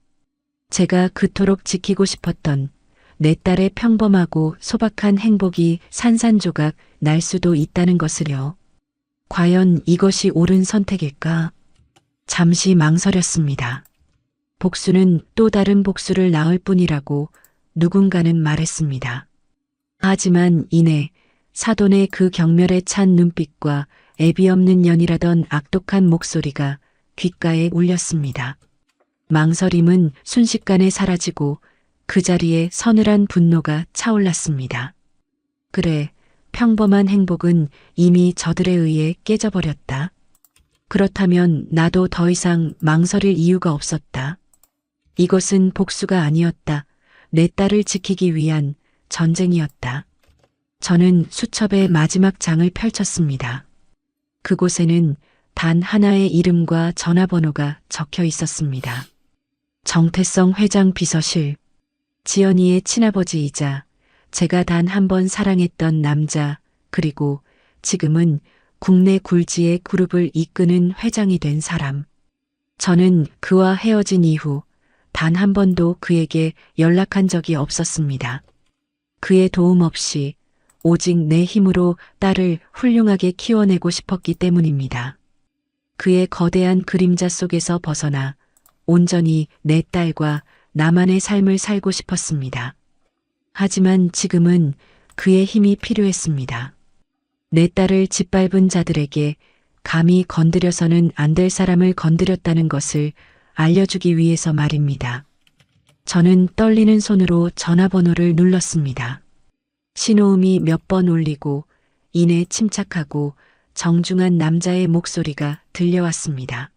제가 그토록 지키고 싶었던 내 딸의 평범하고 소박한 행복이 산산조각 날 수도 있다는 것을요. 과연 이것이 옳은 선택일까? 잠시 망설였습니다. 복수는 또 다른 복수를 낳을 뿐이라고 누군가는 말했습니다. 하지만 이내 사돈의 그 경멸에 찬 눈빛과 애비 없는 년이라던 악독한 목소리가 귓가에 울렸습니다. 망설임은 순식간에 사라지고 그 자리에 서늘한 분노가 차올랐습니다. 그래, 평범한 행복은 이미 저들에 의해 깨져버렸다. 그렇다면 나도 더 이상 망설일 이유가 없었다. 이것은 복수가 아니었다. 내 딸을 지키기 위한 전쟁이었다. 저는 수첩의 마지막 장을 펼쳤습니다. 그곳에는 단 하나의 이름과 전화번호가 적혀 있었습니다. 정태성 회장 비서실. 지연이의 친아버지이자 제가 단 한 번 사랑했던 남자, 그리고 지금은 국내 굴지의 그룹을 이끄는 회장이 된 사람. 저는 그와 헤어진 이후 단 한 번도 그에게 연락한 적이 없었습니다. 그의 도움 없이 오직 내 힘으로 딸을 훌륭하게 키워내고 싶었기 때문입니다. 그의 거대한 그림자 속에서 벗어나 온전히 내 딸과 나만의 삶을 살고 싶었습니다. 하지만 지금은 그의 힘이 필요했습니다. 내 딸을 짓밟은 자들에게 감히 건드려서는 안 될 사람을 건드렸다는 것을 알려주기 위해서 말입니다. 저는 떨리는 손으로 전화번호를 눌렀습니다. 신호음이 몇 번 울리고 이내 침착하고 정중한 남자의 목소리가 들려왔습니다.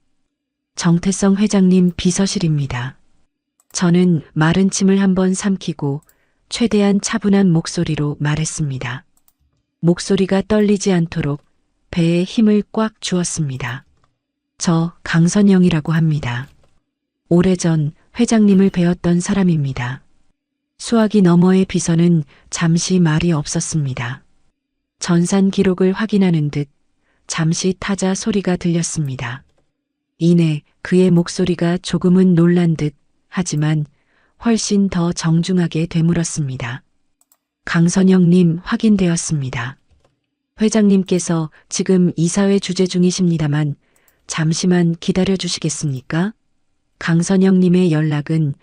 정태성 회장님 비서실입니다. 저는 마른 침을 한번 삼키고 최대한 차분한 목소리로 말했습니다. 목소리가 떨리지 않도록 배에 힘을 꽉 주었습니다. 저 강선영이라고 합니다. 오래전 회장님을 배웠던 사람입니다. 수화기 너머의 비서는 잠시 말이 없었습니다. 전산 기록을 확인하는 듯 잠시 타자 소리가 들렸습니다. 이내 그의 목소리가 조금은 놀란 듯 하지만 훨씬 더 정중하게 되물었습니다. 강선영님 확인되었습니다. 회장님께서 지금 이사회 주재 중이십니다만 잠시만 기다려 주시겠습니까? 강선영님의 연락은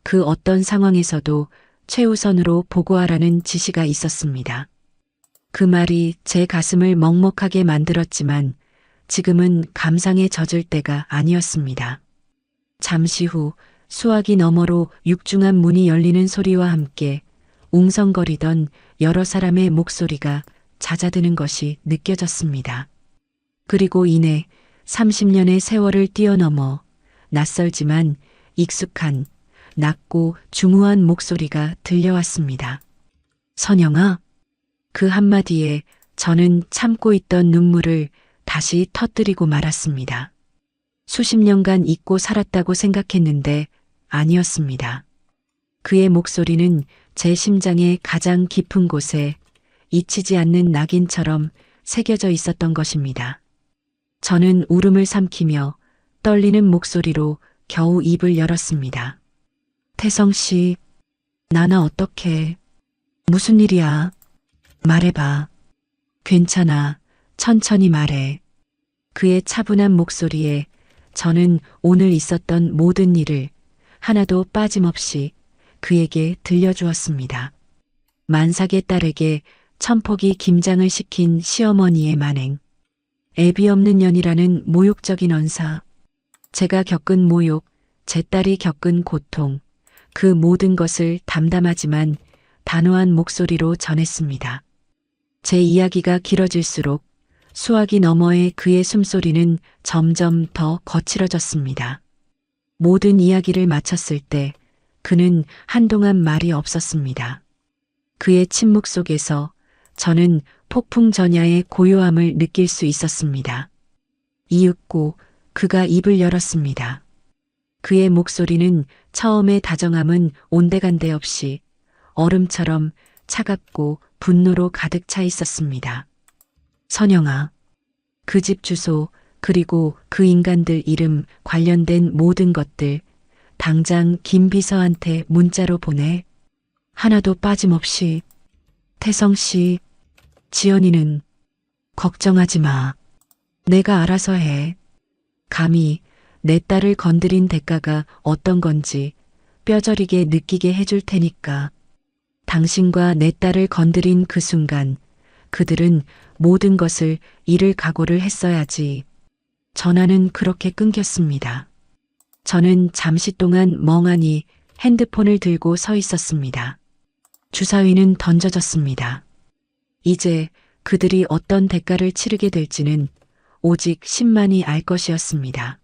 그 어떤 상황에서도 최우선으로 보고하라는 지시가 있었습니다. 그 말이 제 가슴을 먹먹하게 만들었지만 지금은 감상에 젖을 때가 아니었습니다. 잠시 후 수화기 너머로 육중한 문이 열리는 소리와 함께 웅성거리던 여러 사람의 목소리가 잦아드는 것이 느껴졌습니다. 그리고 이내 30년의 세월을 뛰어넘어 낯설지만 익숙한 낮고 중후한 목소리가 들려왔습니다. 선영아. 그 한마디에 저는 참고 있던 눈물을 다시 터뜨리고 말았습니다. 수십 년간 잊고 살았다고 생각했는데 아니었습니다. 그의 목소리는 제 심장의 가장 깊은 곳에 잊히지 않는 낙인처럼 새겨져 있었던 것입니다. 저는 울음을 삼키며 떨리는 목소리로 겨우 입을 열었습니다. 태성 씨, 나나 어떡해? 무슨 일이야? 말해봐. 괜찮아. 천천히 말해. 그의 차분한 목소리에 저는 오늘 있었던 모든 일을 하나도 빠짐없이 그에게 들려주었습니다. 만삭의 딸에게 천폭이 김장을 시킨 시어머니의 만행, 애비 없는 년이라는 모욕적인 언사, 제가 겪은 모욕, 제 딸이 겪은 고통, 그 모든 것을 담담하지만 단호한 목소리로 전했습니다. 제 이야기가 길어질수록 수화기 너머의 그의 숨소리는 점점 더 거칠어졌습니다. 모든 이야기를 마쳤을 때 그는 한동안 말이 없었습니다. 그의 침묵 속에서 저는 폭풍 전야의 고요함을 느낄 수 있었습니다. 이윽고 그가 입을 열었습니다. 그의 목소리는 처음의 다정함은 온데간데 없이 얼음처럼 차갑고 분노로 가득 차 있었습니다. 선영아, 그 집 주소, 그리고 그 인간들 이름 관련된 모든 것들 당장 김 비서한테 문자로 보내. 하나도 빠짐없이. 태성 씨, 지연이는 걱정하지 마. 내가 알아서 해. 감히 내 딸을 건드린 대가가 어떤 건지 뼈저리게 느끼게 해줄 테니까. 당신과 내 딸을 건드린 그 순간 그들은 모든 것을 잃을 각오를 했어야지. 전화는 그렇게 끊겼습니다. 저는 잠시 동안 멍하니 핸드폰을 들고 서 있었습니다. 주사위는 던져졌습니다. 이제 그들이 어떤 대가를 치르게 될지는 오직 신만이 알 것이었습니다.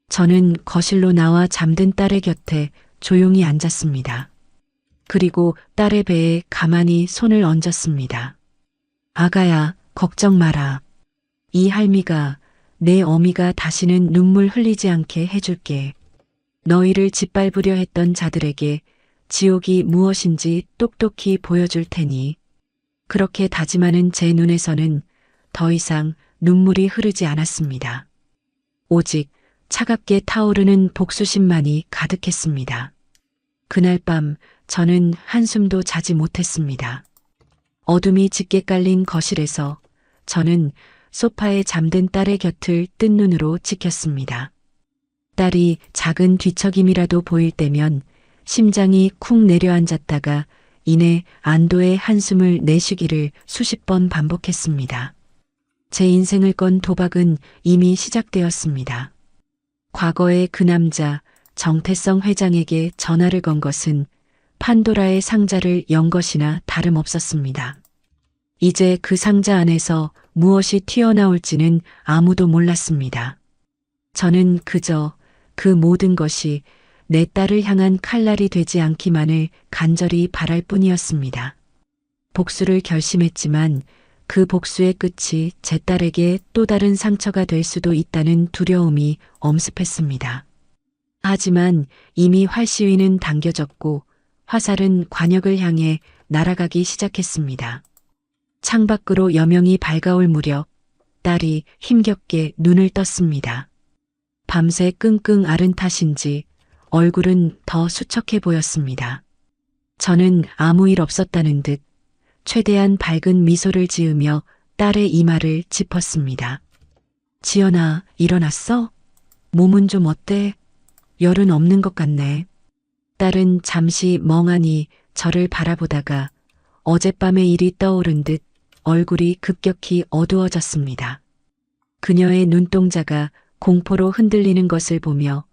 저는 거실로 나와 잠든 딸의 곁에 조용히 앉았습니다. 그리고 딸의 배에 가만히 손을 얹었습니다. 아가야, 걱정 마라. 이 할미가, 내 어미가 다시는 눈물 흘리지 않게 해줄게. 너희를 짓밟으려 했던 자들에게 지옥이 무엇인지 똑똑히 보여줄 테니. 그렇게 다짐하는 제 눈에서는 더 이상 눈물이 흐르지 않았습니다. 오직 차갑게 타오르는 복수심만이 가득했습니다. 그날 밤 저는 한숨도 자지 못했습니다. 어둠이 짙게 깔린 거실에서 저는 소파에 잠든 딸의 곁을 뜬 눈으로 지켰습니다. 딸이 작은 뒤척임이라도 보일 때면 심장이 쿵 내려앉았다가 이내 안도의 한숨을 내쉬기를 수십 번 반복했습니다. 제 인생을 건 도박은 이미 시작되었습니다. 과거의 그 남자 정태성 회장에게 전화를 건 것은 판도라의 상자를 연 것이나 다름없었습니다. 이제 그 상자 안에서 무엇이 튀어나올지는 아무도 몰랐습니다. 저는 그저 그 모든 것이 내 딸을 향한 칼날이 되지 않기만을 간절히 바랄 뿐이었습니다. 복수를 결심했지만 그 복수의 끝이 제 딸에게 또 다른 상처가 될 수도 있다는 두려움이 엄습했습니다. 하지만 이미 활시위는 당겨졌고 화살은 관역을 향해 날아가기 시작했습니다. 창밖으로 여명이 밝아올 무렵 딸이 힘겹게 눈을 떴습니다. 밤새 끙끙 앓은 탓인지 얼굴은 더 수척해 보였습니다. 저는 아무 일 없었다는 듯 최대한 밝은 미소를 지으며 딸의 이마를 짚었습니다. 지연아, 일어났어? 몸은 좀 어때? 열은 없는 것 같네. 딸은 잠시 멍하니 저를 바라보다가 어젯밤의 일이 떠오른 듯 얼굴이 급격히 어두워졌습니다. 그녀의 눈동자가 공포로 흔들리는 것을 보며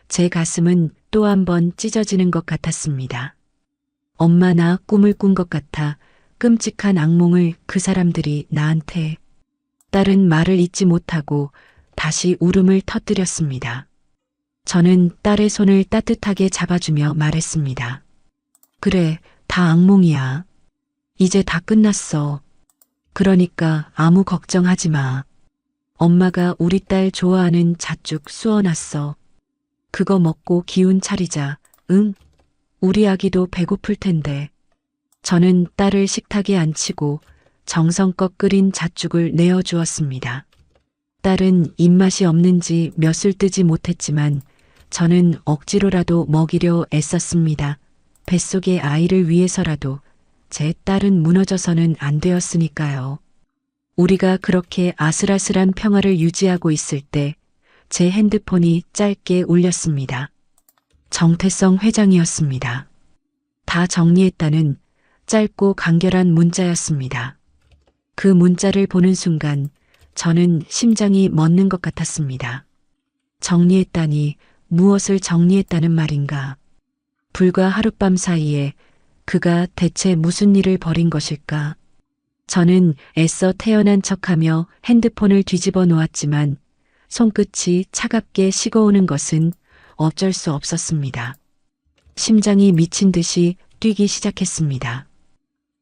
제 가슴은 또 한 번 찢어지는 것 같았습니다. 엄마 나 꿈을 꾼 것 같아 끔찍한 악몽을 그 사람들이 나한테. 딸은 말을 잇지 못하고 다시 울음을 터뜨렸습니다. 저는 딸의 손을 따뜻하게 잡아주며 말했습니다. 그래, 다 악몽이야. 이제 다 끝났어. 그러니까 아무 걱정하지 마. 엄마가 우리 딸 좋아하는 잣죽 쑤어놨어. 그거 먹고 기운 차리자. 응? 우리 아기도 배고플 텐데. 저는 딸을 식탁에 앉히고 정성껏 끓인 잣죽을 내어주었습니다. 딸은 입맛이 없는지 몇 술 뜨지 못했지만 저는 억지로라도 먹이려 애썼습니다. 뱃속의 아이를 위해서라도 제 딸은 무너져서는 안 되었으니까요. 우리가 그렇게 아슬아슬한 평화를 유지하고 있을 때 제 핸드폰이 짧게 울렸습니다. 정태성 회장이었습니다. 다 정리했다는 짧고 간결한 문자였습니다. 그 문자를 보는 순간 저는 심장이 멎는 것 같았습니다. 정리했다니 무엇을 정리했다는 말인가? 불과 하룻밤 사이에 그가 대체 무슨 일을 벌인 것일까? 저는 애써 태연한 척하며 핸드폰을 뒤집어 놓았지만 손끝이 차갑게 식어오는 것은 어쩔 수 없었습니다. 심장이 미친 듯이 뛰기 시작했습니다.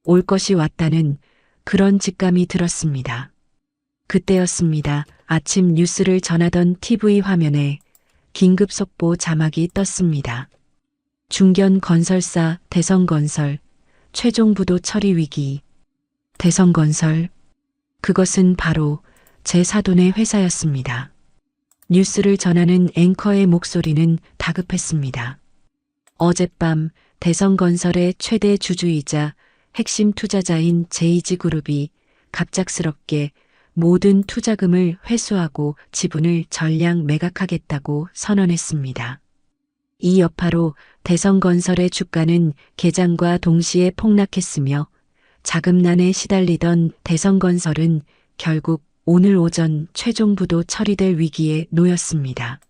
올 것이 왔다는 그런 직감이 들었습니다. 그때였습니다. 아침 뉴스를 전하던 TV 화면에 긴급 속보 자막이 떴습니다. 중견 건설사 대성건설 최종 부도 처리 위기. 대성건설. 그것은 바로 제 사돈의 회사였습니다. 뉴스를 전하는 앵커의 목소리는 다급했습니다. 어젯밤 대성건설의 최대 주주이자 핵심 투자자인 제이지그룹이 갑작스럽게 모든 투자금을 회수하고 지분을 전량 매각하겠다고 선언했습니다. 이 여파로 대성건설의 주가는 개장과 동시에 폭락했으며 자금난에 시달리던 대성건설은 결국 오늘 오전 최종 부도 처리될 위기에 놓였습니다.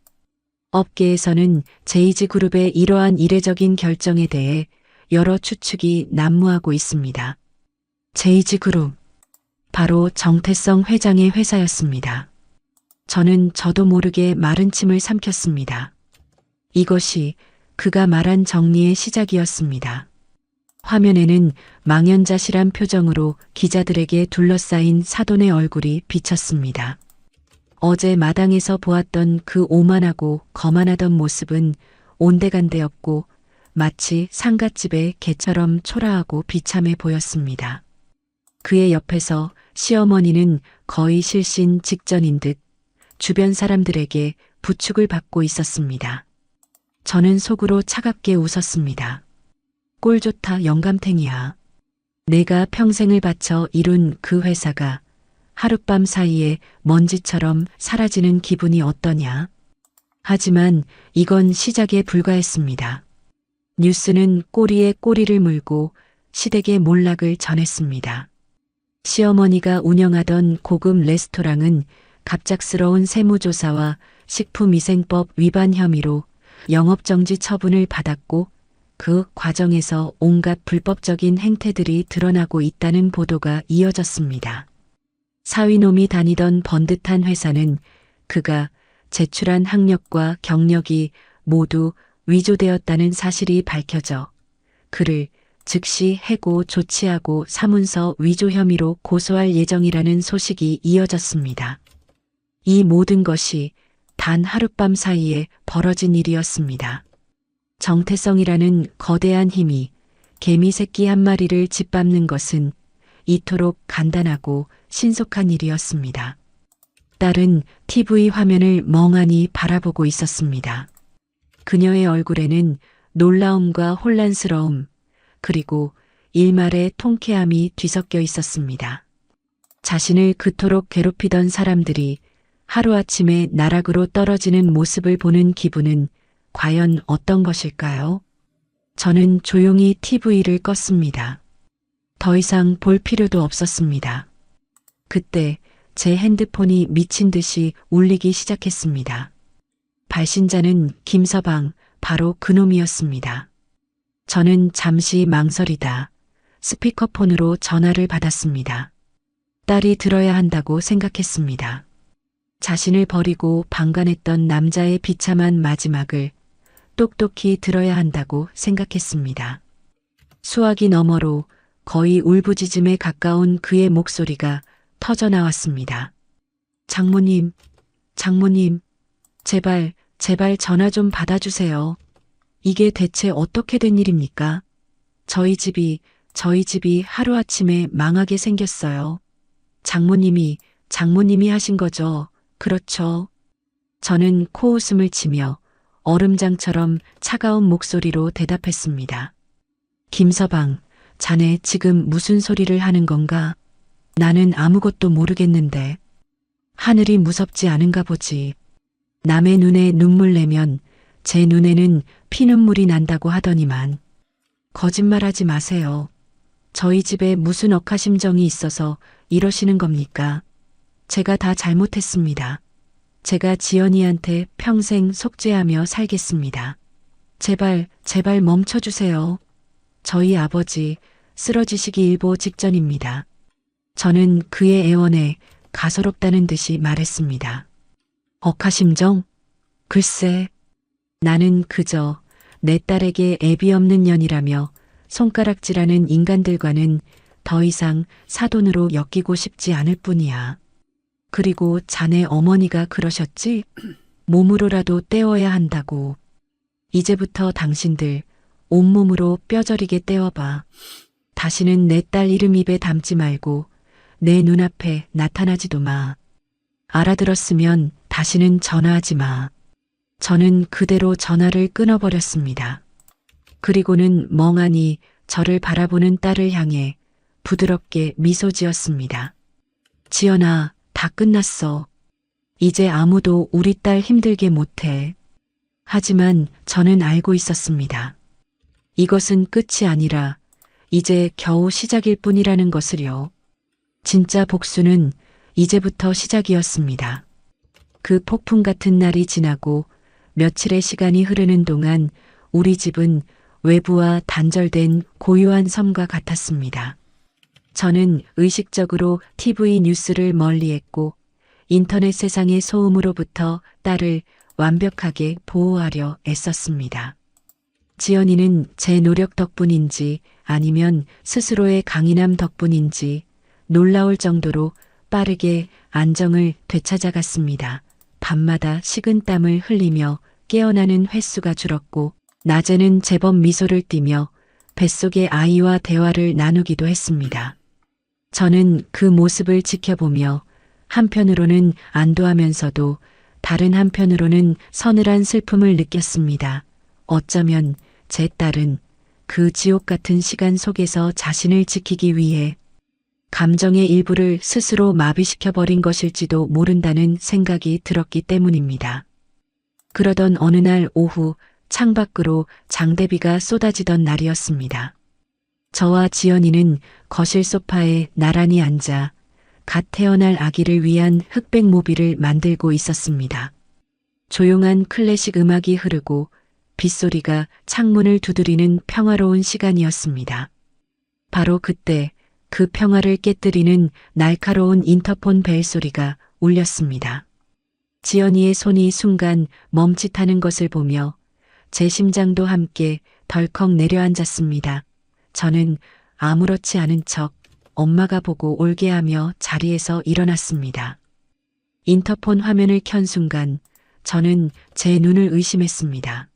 업계에서는 제이지그룹의 이러한 이례적인 결정에 대해 여러 추측이 난무하고 있습니다. 제이지그룹. 바로 정태성 회장의 회사였습니다. 저는 저도 모르게 마른 침을 삼켰습니다. 이것이 그가 말한 정리의 시작이었습니다. 화면에는 망연자실한 표정으로 기자들에게 둘러싸인 사돈의 얼굴이 비쳤습니다. 어제 마당에서 보았던 그 오만하고 거만하던 모습은 온데간데없고 마치 상갓집의 개처럼 초라하고 비참해 보였습니다. 그의 옆에서 시어머니는 거의 실신 직전인 듯 주변 사람들에게 부축을 받고 있었습니다. 저는 속으로 차갑게 웃었습니다. 꼴 좋다 영감탱이야. 내가 평생을 바쳐 이룬 그 회사가 하룻밤 사이에 먼지처럼 사라지는 기분이 어떠냐? 하지만 이건 시작에 불과했습니다. 뉴스는 꼬리에 꼬리를 물고 시댁의 몰락을 전했습니다. 시어머니가 운영하던 고급 레스토랑은 갑작스러운 세무조사와 식품위생법 위반 혐의로 영업정지 처분을 받았고 그 과정에서 온갖 불법적인 행태들이 드러나고 있다는 보도가 이어졌습니다. 사위놈이 다니던 번듯한 회사는 그가 제출한 학력과 경력이 모두 위조되었다는 사실이 밝혀져 그를 즉시 해고 조치하고 사문서 위조 혐의로 고소할 예정이라는 소식이 이어졌습니다. 이 모든 것이 단 하룻밤 사이에 벌어진 일이었습니다. 정태성이라는 거대한 힘이 개미 새끼 한 마리를 짓밟는 것은 이토록 간단하고 신속한 일이었습니다. 딸은 TV 화면을 멍하니 바라보고 있었습니다. 그녀의 얼굴에는 놀라움과 혼란스러움, 그리고 일말의 통쾌함이 뒤섞여 있었습니다. 자신을 그토록 괴롭히던 사람들이 하루아침에 나락으로 떨어지는 모습을 보는 기분은 과연 어떤 것일까요? 저는 조용히 TV를 껐습니다. 더 이상 볼 필요도 없었습니다. 그때 제 핸드폰이 미친 듯이 울리기 시작했습니다. 발신자는 김서방, 바로 그놈이었습니다. 저는 잠시 망설이다 스피커폰으로 전화를 받았습니다. 딸이 들어야 한다고 생각했습니다. 자신을 버리고 방관했던 남자의 비참한 마지막을 똑똑히 들어야 한다고 생각했습니다. 수화기 너머로 거의 울부짖음에 가까운 그의 목소리가 터져 나왔습니다. 장모님, 장모님, 제발, 제발 전화 좀 받아주세요. 이게 대체 어떻게 된 일입니까? 저희 집이 하루아침에 망하게 생겼어요. 장모님이 하신 거죠? 그렇죠. 저는 코웃음을 치며 얼음장처럼 차가운 목소리로 대답했습니다. 김서방, 자네 지금 무슨 소리를 하는 건가? 나는 아무것도 모르겠는데. 하늘이 무섭지 않은가 보지. 남의 눈에 눈물 내면 제 눈에는 피눈물이 난다고 하더니만. 거짓말하지 마세요. 저희 집에 무슨 억하심정이 있어서 이러시는 겁니까? 제가 다 잘못했습니다. 제가 지연이한테 평생 속죄하며 살겠습니다. 제발, 제발 멈춰주세요. 저희 아버지 쓰러지시기 일보 직전입니다. 저는 그의 애원에 가소롭다는 듯이 말했습니다. 억하심정? 글쎄, 나는 그저 내 딸에게 애비 없는 년이라며 손가락질하는 인간들과는 더 이상 사돈으로 엮이고 싶지 않을 뿐이야. 그리고 자네 어머니가 그러셨지? 몸으로라도 떼어야 한다고. 이제부터 당신들 온몸으로 뼈저리게 떼어봐. 다시는 내 딸 이름 입에 담지 말고 내 눈앞에 나타나지도 마. 알아들었으면 다시는 전화하지 마. 저는 그대로 전화를 끊어버렸습니다. 그리고는 멍하니 저를 바라보는 딸을 향해 부드럽게 미소 지었습니다. 지연아, 다 끝났어. 이제 아무도 우리 딸 힘들게 못해. 하지만 저는 알고 있었습니다. 이것은 끝이 아니라 이제 겨우 시작일 뿐이라는 것을요. 진짜 복수는 이제부터 시작이었습니다. 그 폭풍 같은 날이 지나고 며칠의 시간이 흐르는 동안 우리 집은 외부와 단절된 고요한 섬과 같았습니다. 저는 의식적으로 TV 뉴스를 멀리했고 인터넷 세상의 소음으로부터 딸을 완벽하게 보호하려 애썼습니다. 지연이는 제 노력 덕분인지 아니면 스스로의 강인함 덕분인지 놀라울 정도로 빠르게 안정을 되찾아갔습니다. 밤마다 식은땀을 흘리며 깨어나는 횟수가 줄었고 낮에는 제법 미소를 띠며 뱃속의 아이와 대화를 나누기도 했습니다. 저는 그 모습을 지켜보며 한편으로는 안도하면서도 다른 한편으로는 서늘한 슬픔을 느꼈습니다. 어쩌면 제 딸은 그 지옥 같은 시간 속에서 자신을 지키기 위해 감정의 일부를 스스로 마비시켜버린 것일지도 모른다는 생각이 들었기 때문입니다. 그러던 어느 날 오후 창밖으로 장대비가 쏟아지던 날이었습니다. 저와 지연이는 거실 소파에 나란히 앉아 갓 태어날 아기를 위한 흑백 모비를 만들고 있었습니다. 조용한 클래식 음악이 흐르고 빗소리가 창문을 두드리는 평화로운 시간이었습니다. 바로 그때 그 평화를 깨뜨리는 날카로운 인터폰 벨 소리가 울렸습니다. 지연이의 손이 순간 멈칫하는 것을 보며 제 심장도 함께 덜컥 내려앉았습니다. 저는 아무렇지 않은 척 엄마가 보고 올게 하며 자리에서 일어났습니다. 인터폰 화면을 켠 순간 저는 제 눈을 의심했습니다.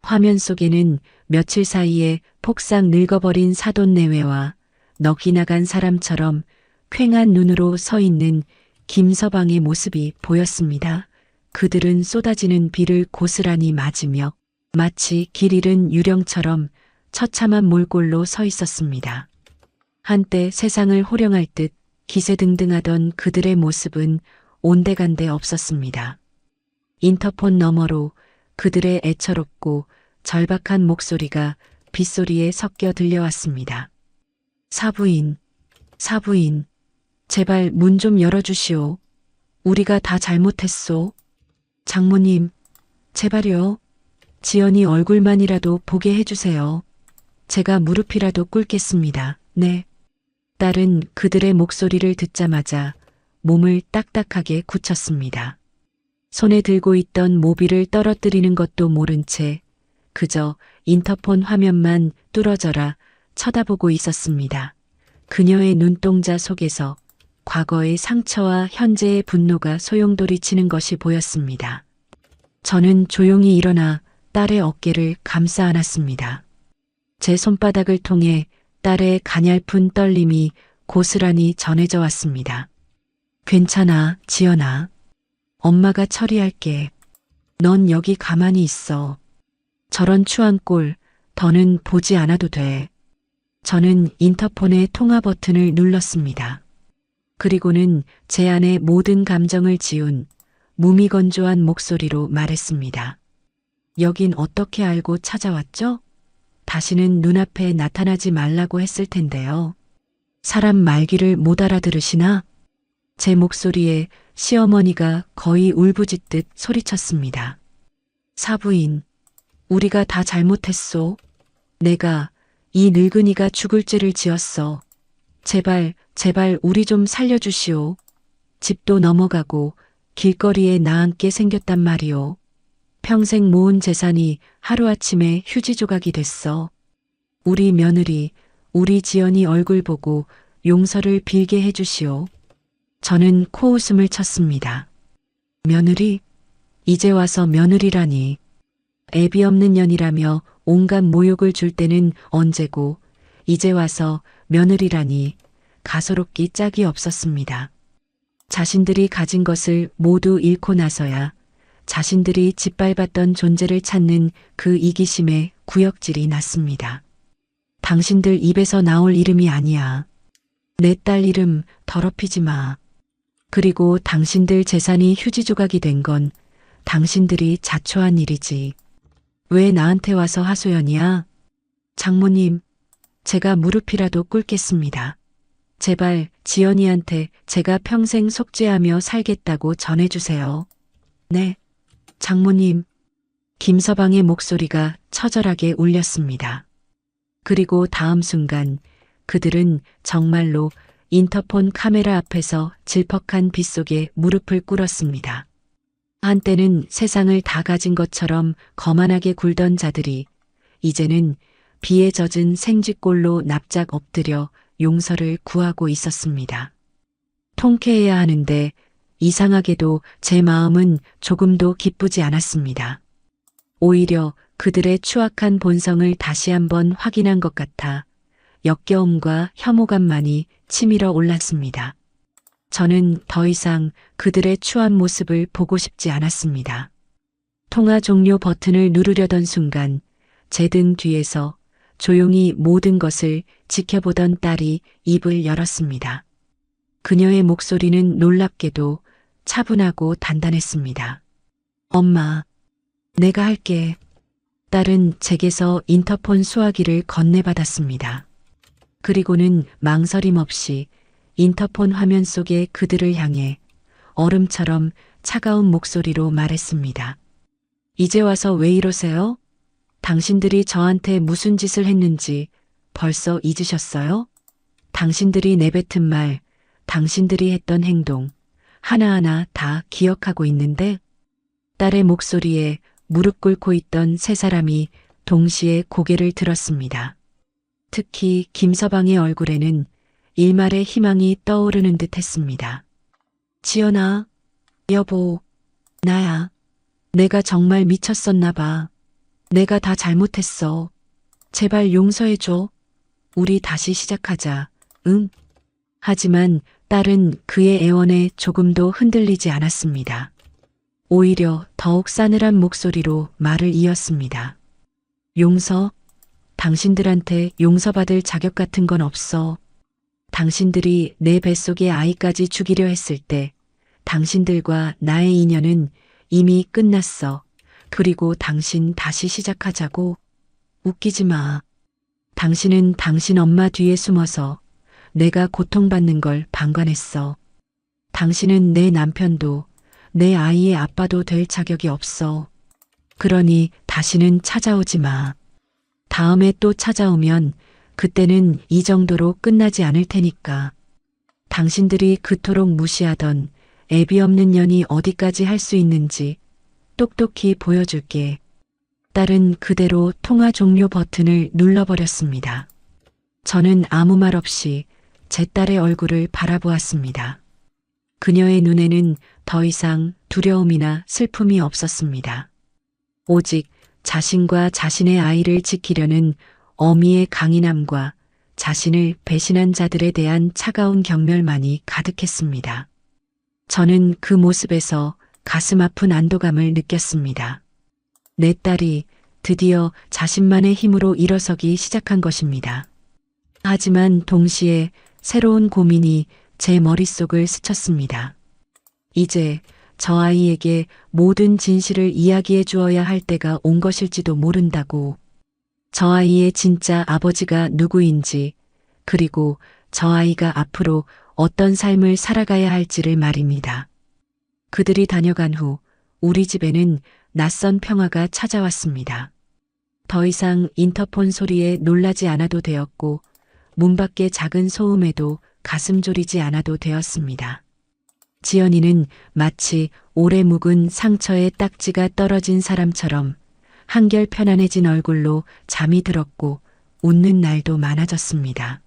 화면 속에는 며칠 사이에 폭삭 늙어버린 사돈 내외와 넋이 나간 사람처럼 퀭한 눈으로 서 있는 김서방의 모습이 보였습니다. 그들은 쏟아지는 비를 고스란히 맞으며 마치 길 잃은 유령처럼 처참한 몰골로 서 있었습니다. 한때 세상을 호령할 듯 기세등등하던 그들의 모습은 온데간데 없었습니다. 인터폰 너머로 그들의 애처롭고 절박한 목소리가 빗소리에 섞여 들려왔습니다. 사부인, 제발 문 좀 열어주시오. 우리가 다 잘못했소. 장모님, 제발요. 지연이 얼굴만이라도 보게 해주세요. 제가 무릎이라도 꿇겠습니다. 네. 딸은 그들의 목소리를 듣자마자 몸을 딱딱하게 굳혔습니다. 손에 들고 있던 모비를 떨어뜨리는 것도 모른 채 그저 인터폰 화면만 뚫어져라 쳐다보고 있었습니다. 그녀의 눈동자 속에서 과거의 상처와 현재의 분노가 소용돌이치는 것이 보였습니다. 저는 조용히 일어나 딸의 어깨를 감싸 안았습니다. 제 손바닥을 통해 딸의 가냘픈 떨림이 고스란히 전해져 왔습니다. 괜찮아, 지연아. 엄마가 처리할게. 넌 여기 가만히 있어. 저런 추한 꼴 더는 보지 않아도 돼. 저는 인터폰의 통화 버튼을 눌렀습니다. 그리고는 제 안의 모든 감정을 지운 무미건조한 목소리로 말했습니다. 여긴 어떻게 알고 찾아왔죠? 다시는 눈앞에 나타나지 말라고 했을 텐데요. 사람 말귀를 못 알아들으시나? 제 목소리에 시어머니가 거의 울부짖듯 소리쳤습니다. 사부인, 우리가 다 잘못했소. 내가 이 늙은이가 죽을 죄를 지었어. 제발, 제발 우리 좀 살려주시오. 집도 넘어가고 길거리에 나앉게 생겼단 말이오. 평생 모은 재산이 하루아침에 휴지 조각이 됐어. 우리 며느리, 우리 지연이 얼굴 보고 용서를 빌게 해주시오. 저는 코웃음을 쳤습니다. 며느리? 이제 와서 며느리라니. 애비 없는 년이라며 온갖 모욕을 줄 때는 언제고 이제 와서 며느리라니 가소롭기 짝이 없었습니다. 자신들이 가진 것을 모두 잃고 나서야 자신들이 짓밟았던 존재를 찾는 그 이기심에 구역질이 났습니다. 당신들 입에서 나올 이름이 아니야. 내 딸 이름 더럽히지 마. 그리고 당신들 재산이 휴지 조각이 된 건 당신들이 자초한 일이지. 왜 나한테 와서 하소연이야? 장모님, 제가 무릎이라도 꿇겠습니다. 제발 지연이한테 제가 평생 속죄하며 살겠다고 전해주세요. 네, 장모님. 김서방의 목소리가 처절하게 울렸습니다. 그리고 다음 순간 그들은 정말로 인터폰 카메라 앞에서 질퍽한 빗속에 무릎을 꿇었습니다. 한때는 세상을 다 가진 것처럼 거만하게 굴던 자들이 이제는 비에 젖은 생쥐꼴로 납작 엎드려 용서를 구하고 있었습니다. 통쾌해야 하는데 이상하게도 제 마음은 조금도 기쁘지 않았습니다. 오히려 그들의 추악한 본성을 다시 한번 확인한 것 같아 역겨움과 혐오감만이 치밀어 올랐습니다. 저는 더 이상 그들의 추한 모습을 보고 싶지 않았습니다. 통화 종료 버튼을 누르려던 순간 제 등 뒤에서 조용히 모든 것을 지켜보던 딸이 입을 열었습니다. 그녀의 목소리는 놀랍게도 차분하고 단단했습니다. 엄마, 내가 할게. 딸은 제게서 인터폰 수화기를 건네받았습니다. 그리고는 망설임 없이 인터폰 화면 속의 그들을 향해 얼음처럼 차가운 목소리로 말했습니다. 이제 와서 왜 이러세요? 당신들이 저한테 무슨 짓을 했는지 벌써 잊으셨어요? 당신들이 내뱉은 말, 당신들이 했던 행동, 하나하나 다 기억하고 있는데? 딸의 목소리에 무릎 꿇고 있던 세 사람이 동시에 고개를 들었습니다. 특히 김서방의 얼굴에는 일말의 희망이 떠오르는 듯 했습니다. 지연아, 여보, 나야. 내가 정말 미쳤었나 봐. 내가 다 잘못했어. 제발 용서해줘. 우리 다시 시작하자. 응? 하지만 딸은 그의 애원에 조금도 흔들리지 않았습니다. 오히려 더욱 싸늘한 목소리로 말을 이었습니다. 용서? 당신들한테 용서받을 자격 같은 건 없어. 당신들이 내 뱃속의 아이까지 죽이려 했을 때 당신들과 나의 인연은 이미 끝났어. 그리고 당신 다시 시작하자고. 웃기지 마. 당신은 당신 엄마 뒤에 숨어서 내가 고통받는 걸 방관했어. 당신은 내 남편도 내 아이의 아빠도 될 자격이 없어. 그러니 다시는 찾아오지 마. 다음에 또 찾아오면 그때는 이 정도로 끝나지 않을 테니까. 당신들이 그토록 무시하던 애비 없는 년이 어디까지 할 수 있는지 똑똑히 보여줄게. 딸은 그대로 통화 종료 버튼을 눌러버렸습니다. 저는 아무 말 없이 제 딸의 얼굴을 바라보았습니다. 그녀의 눈에는 더 이상 두려움이나 슬픔이 없었습니다. 오직 자신과 자신의 아이를 지키려는 어미의 강인함과 자신을 배신한 자들에 대한 차가운 경멸만이 가득했습니다. 저는 그 모습에서 가슴 아픈 안도감을 느꼈습니다. 내 딸이 드디어 자신만의 힘으로 일어서기 시작한 것입니다. 하지만 동시에 새로운 고민이 제 머릿속을 스쳤습니다. 이제 저 아이에게 모든 진실을 이야기해 주어야 할 때가 온 것일지도 모른다고. 저 아이의 진짜 아버지가 누구인지, 그리고 저 아이가 앞으로 어떤 삶을 살아가야 할지를 말입니다. 그들이 다녀간 후 우리 집에는 낯선 평화가 찾아왔습니다. 더 이상 인터폰 소리에 놀라지 않아도 되었고, 문 밖의 작은 소음에도 가슴 졸이지 않아도 되었습니다. 지연이는 마치 오래 묵은 상처에 딱지가 떨어진 사람처럼 한결 편안해진 얼굴로 잠이 들었고 웃는 날도 많아졌습니다.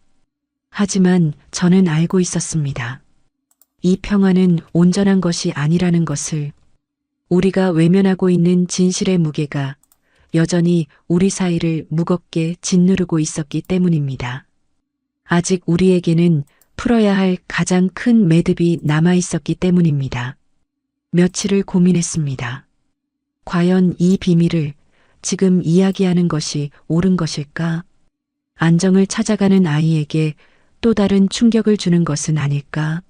하지만 저는 알고 있었습니다. 이 평화는 온전한 것이 아니라는 것을. 우리가 외면하고 있는 진실의 무게가 여전히 우리 사이를 무겁게 짓누르고 있었기 때문입니다. 아직 우리에게는 풀어야 할 가장 큰 매듭이 남아 있었기 때문입니다. 며칠을 고민했습니다. 과연 이 비밀을 지금 이야기하는 것이 옳은 것일까? 안정을 찾아가는 아이에게 또 다른 충격을 주는 것은 아닐까?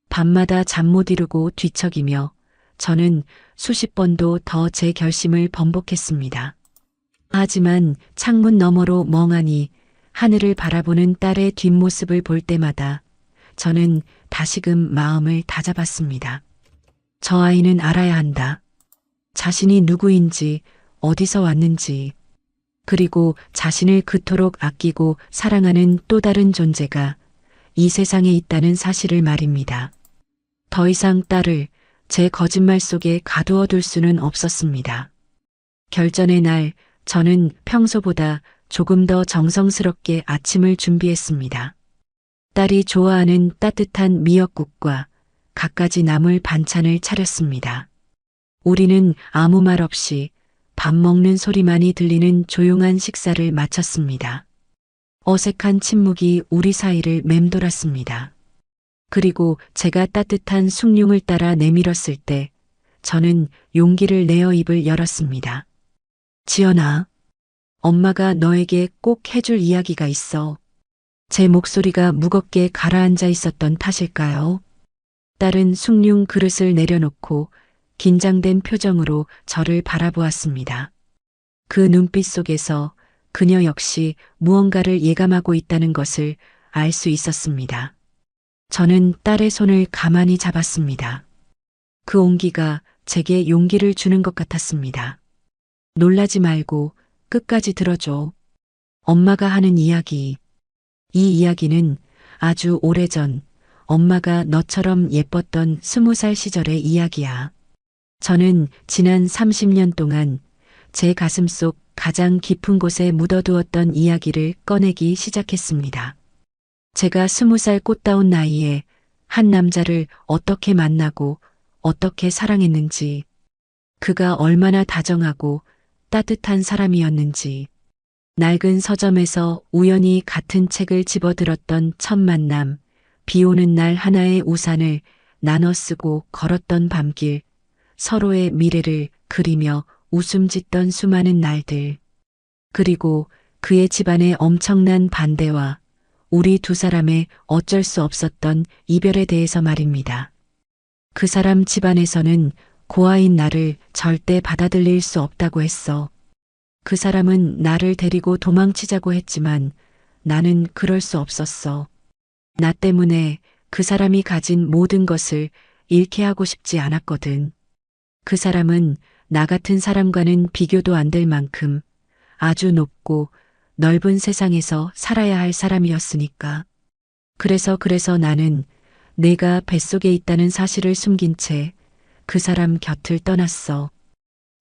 밤마다 잠 못 이루고 뒤척이며 저는 수십 번도 더 제 결심을 번복했습니다. 하지만 창문 너머로 멍하니 하늘을 바라보는 딸의 뒷모습을 볼 때마다 저는 다시금 마음을 다잡았습니다. 저 아이는 알아야 한다. 자신이 누구인지, 어디서 왔는지, 그리고 자신을 그토록 아끼고 사랑하는 또 다른 존재가 이 세상에 있다는 사실을 말입니다. 더 이상 딸을 제 거짓말 속에 가두어 둘 수는 없었습니다. 결전의 날, 저는 평소보다 조금 더 정성스럽게 아침을 준비했습니다. 딸이 좋아하는 따뜻한 미역국과 갖가지 나물 반찬을 차렸습니다. 우리는 아무 말 없이 밥 먹는 소리만이 들리는 조용한 식사를 마쳤습니다. 어색한 침묵이 우리 사이를 맴돌았습니다. 그리고 제가 따뜻한 숭늉을 따라 내밀었을 때 저는 용기를 내어 입을 열었습니다. 지연아, 엄마가 너에게 꼭 해줄 이야기가 있어. 제 목소리가 무겁게 가라앉아 있었던 탓일까요? 딸은 숭늉 그릇을 내려놓고 긴장된 표정으로 저를 바라보았습니다. 그 눈빛 속에서 그녀 역시 무언가를 예감하고 있다는 것을 알 수 있었습니다. 저는 딸의 손을 가만히 잡았습니다. 그 온기가 제게 용기를 주는 것 같았습니다. 놀라지 말고 끝까지 들어줘. 엄마가 하는 이야기. 이 이야기는 아주 오래전 엄마가 너처럼 예뻤던 20살 시절의 이야기야. 저는 지난 30년 동안 제 가슴 속 가장 깊은 곳에 묻어두었던 이야기를 꺼내기 시작했습니다. 제가 20살 꽃다운 나이에 한 남자를 어떻게 만나고 어떻게 사랑했는지, 그가 얼마나 다정하고 따뜻한 사람이었는지, 낡은 서점에서 우연히 같은 책을 집어들었던 첫 만남, 비 오는 날 하나의 우산을 나눠 쓰고 걸었던 밤길, 서로의 미래를 그리며 웃음 짓던 수많은 날들, 그리고 그의 집안의 엄청난 반대와 우리 두 사람의 어쩔 수 없었던 이별에 대해서 말입니다. 그 사람 집안에서는 고아인 나를 절대 받아들일 수 없다고 했어. 그 사람은 나를 데리고 도망치자고 했지만 나는 그럴 수 없었어. 나 때문에 그 사람이 가진 모든 것을 잃게 하고 싶지 않았거든. 그 사람은 나 같은 사람과는 비교도 안 될 만큼 아주 높고 넓은 세상에서 살아야 할 사람이었으니까. 그래서 나는 내가 뱃속에 있다는 사실을 숨긴 채 그 사람 곁을 떠났어.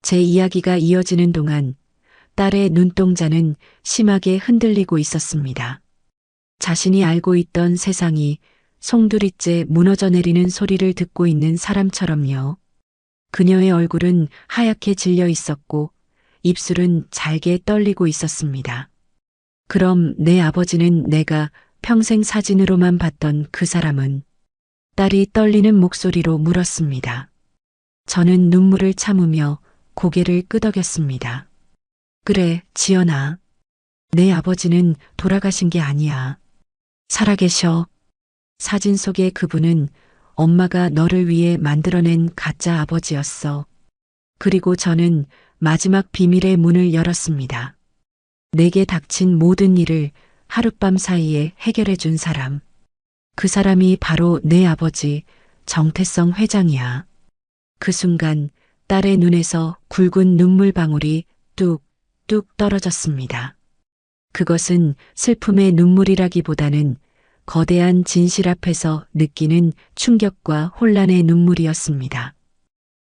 제 이야기가 이어지는 동안 딸의 눈동자는 심하게 흔들리고 있었습니다. 자신이 알고 있던 세상이 송두리째 무너져 내리는 소리를 듣고 있는 사람처럼요. 그녀의 얼굴은 하얗게 질려 있었고 입술은 잘게 떨리고 있었습니다. 그럼 내 아버지는 내가 평생 사진으로만 봤던 그 사람은? 딸이 떨리는 목소리로 물었습니다. 저는 눈물을 참으며 고개를 끄덕였습니다. 그래, 지연아. 내 아버지는 돌아가신 게 아니야. 살아계셔. 사진 속의 그분은 엄마가 너를 위해 만들어낸 가짜 아버지였어. 그리고 저는 마지막 비밀의 문을 열었습니다. 내게 닥친 모든 일을 하룻밤 사이에 해결해 준 사람. 그 사람이 바로 내 아버지 정태성 회장이야. 그 순간 딸의 눈에서 굵은 눈물방울이 뚝뚝 떨어졌습니다. 그것은 슬픔의 눈물이라기보다는 거대한 진실 앞에서 느끼는 충격과 혼란의 눈물이었습니다.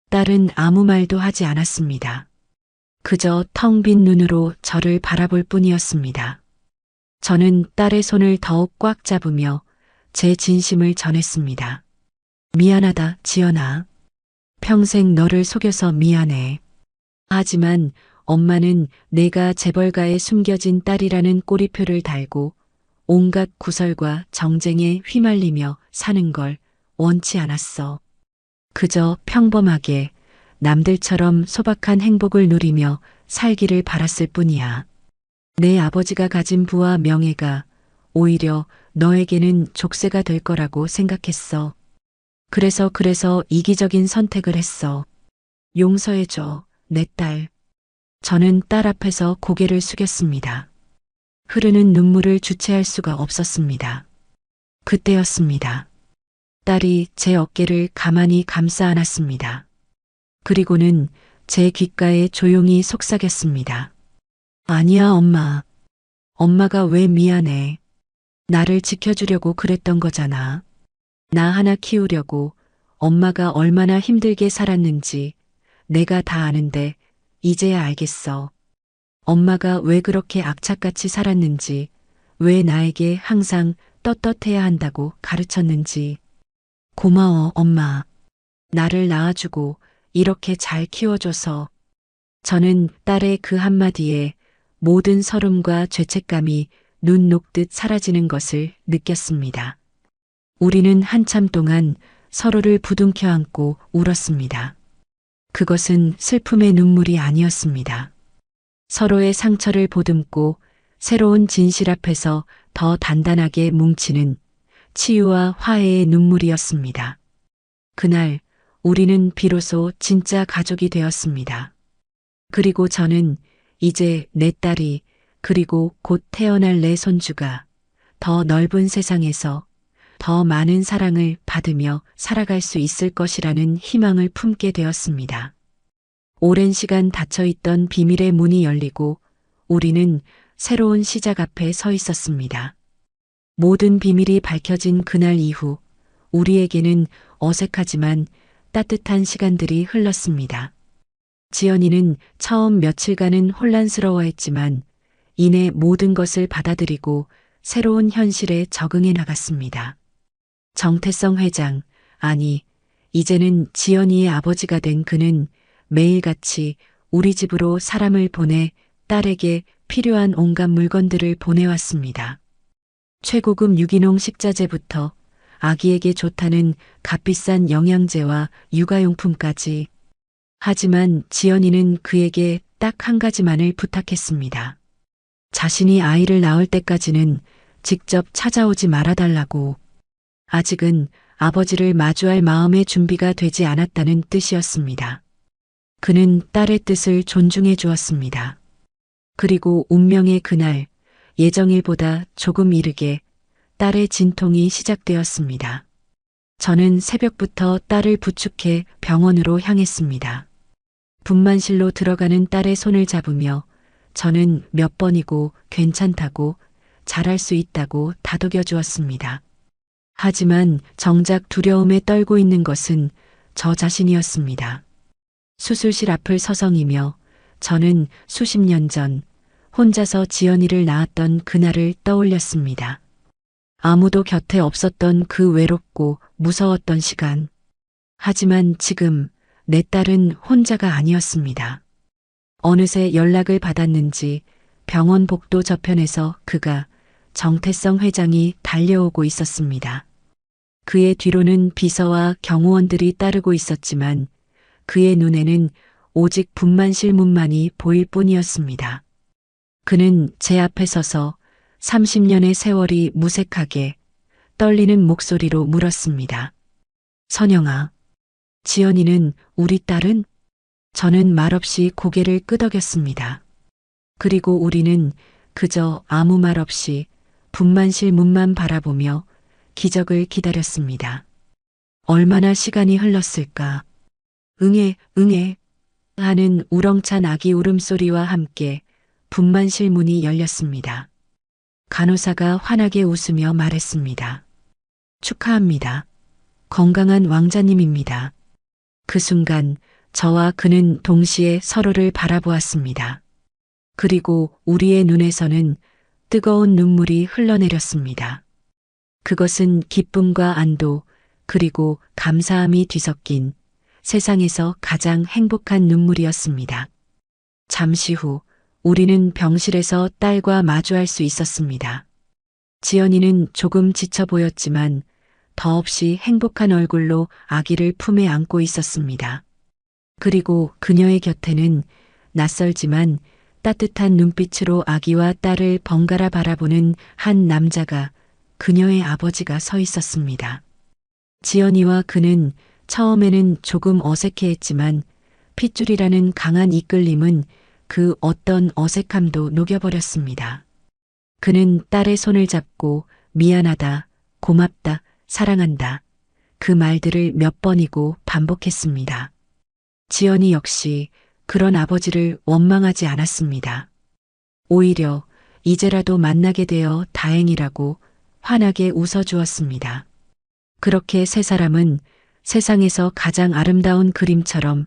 딸은 아무 말도 하지 않았습니다. 그저 텅 빈 눈으로 저를 바라볼 뿐이었습니다. 저는 딸의 손을 더욱 꽉 잡으며 제 진심을 전했습니다. 미안하다, 지연아. 평생 너를 속여서 미안해. 하지만 엄마는 내가 재벌가에 숨겨진 딸이라는 꼬리표를 달고 온갖 구설과 정쟁에 휘말리며 사는 걸 원치 않았어. 그저 평범하게 남들처럼 소박한 행복을 누리며 살기를 바랐을 뿐이야. 내 아버지가 가진 부와 명예가 오히려 너에게는 족쇄가 될 거라고 생각했어. 그래서 이기적인 선택을 했어. 용서해줘, 내 딸. 저는 딸 앞에서 고개를 숙였습니다. 흐르는 눈물을 주체할 수가 없었습니다. 그때였습니다. 딸이 제 어깨를 가만히 감싸 안았습니다. 그리고는 제 귓가에 조용히 속삭였습니다. 아니야, 엄마. 엄마가 왜 미안해. 나를 지켜주려고 그랬던 거잖아. 나 하나 키우려고 엄마가 얼마나 힘들게 살았는지 내가 다 아는데 이제야 알겠어. 엄마가 왜 그렇게 악착같이 살았는지, 왜 나에게 항상 떳떳해야 한다고 가르쳤는지. 고마워, 엄마. 나를 낳아주고 이렇게 잘 키워줘서. 저는 딸의 그 한마디에 모든 서름과 죄책감이 눈 녹듯 사라지는 것을 느꼈습니다. 우리는 한참 동안 서로를 부둥켜 안고 울었습니다. 그것은 슬픔의 눈물이 아니었습니다. 서로의 상처를 보듬고 새로운 진실 앞에서 더 단단하게 뭉치는 치유와 화해의 눈물이었습니다. 그날 우리는 비로소 진짜 가족이 되었습니다. 그리고 저는 이제 내 딸이 그리고 곧 태어날 내 손주가 더 넓은 세상에서 더 많은 사랑을 받으며 살아갈 수 있을 것이라는 희망을 품게 되었습니다. 오랜 시간 닫혀있던 비밀의 문이 열리고 우리는 새로운 시작 앞에 서 있었습니다. 모든 비밀이 밝혀진 그날 이후 우리에게는 어색하지만 따뜻한 시간들이 흘렀습니다. 지연이는 처음 며칠간은 혼란스러워했지만 이내 모든 것을 받아들이고 새로운 현실에 적응해 나갔습니다. 정태성 회장, 아니, 이제는 지연이의 아버지가 된 그는 매일같이 우리 집으로 사람을 보내 딸에게 필요한 온갖 물건들을 보내왔습니다. 최고급 유기농 식자재부터 아기에게 좋다는 값비싼 영양제와 육아용품까지. 하지만 지연이는 그에게 딱 한 가지만을 부탁했습니다. 자신이 아이를 낳을 때까지는 직접 찾아오지 말아달라고. 아직은 아버지를 마주할 마음의 준비가 되지 않았다는 뜻이었습니다. 그는 딸의 뜻을 존중해 주었습니다. 그리고 운명의 그날, 예정일보다 조금 이르게 딸의 진통이 시작되었습니다. 저는 새벽부터 딸을 부축해 병원으로 향했습니다. 분만실로 들어가는 딸의 손을 잡으며 저는 몇 번이고 괜찮다고 잘할 수 있다고 다독여 주었습니다. 하지만 정작 두려움에 떨고 있는 것은 저 자신이었습니다. 수술실 앞을 서성이며 저는 수십 년 전 혼자서 지연이를 낳았던 그날을 떠올렸습니다. 아무도 곁에 없었던 그 외롭고 무서웠던 시간. 하지만 지금 내 딸은 혼자가 아니었습니다. 어느새 연락을 받았는지 병원 복도 저편에서 그가 정태성 회장이 달려오고 있었습니다. 그의 뒤로는 비서와 경호원들이 따르고 있었지만 그의 눈에는 오직 분만실문만이 보일 뿐이었습니다. 그는 제 앞에 서서 30년의 세월이 무색하게 떨리는 목소리로 물었습니다. 선영아, 지연이는 우리 딸은? 저는 말없이 고개를 끄덕였습니다. 그리고 우리는 그저 아무 말 없이 분만실 문만 바라보며 기적을 기다렸습니다. 얼마나 시간이 흘렀을까? 응애, 응애 하는 우렁찬 아기 울음소리와 함께 분만실 문이 열렸습니다. 간호사가 환하게 웃으며 말했습니다. 축하합니다. 건강한 왕자님입니다. 그 순간 저와 그는 동시에 서로를 바라보았습니다. 그리고 우리의 눈에서는 뜨거운 눈물이 흘러내렸습니다. 그것은 기쁨과 안도 그리고 감사함이 뒤섞인 세상에서 가장 행복한 눈물이었습니다. 잠시 후 우리는 병실에서 딸과 마주할 수 있었습니다. 지연이는 조금 지쳐 보였지만 더없이 행복한 얼굴로 아기를 품에 안고 있었습니다. 그리고 그녀의 곁에는 낯설지만 따뜻한 눈빛으로 아기와 딸을 번갈아 바라보는 한 남자가 그녀의 아버지가 서 있었습니다. 지연이와 그는 처음에는 조금 어색해했지만 핏줄이라는 강한 이끌림은 그 어떤 어색함도 녹여버렸습니다. 그는 딸의 손을 잡고 미안하다, 고맙다, 사랑한다. 그 말들을 몇 번이고 반복했습니다. 지연이 역시 그런 아버지를 원망하지 않았습니다. 오히려 이제라도 만나게 되어 다행이라고 환하게 웃어주었습니다. 그렇게 세 사람은 세상에서 가장 아름다운 그림처럼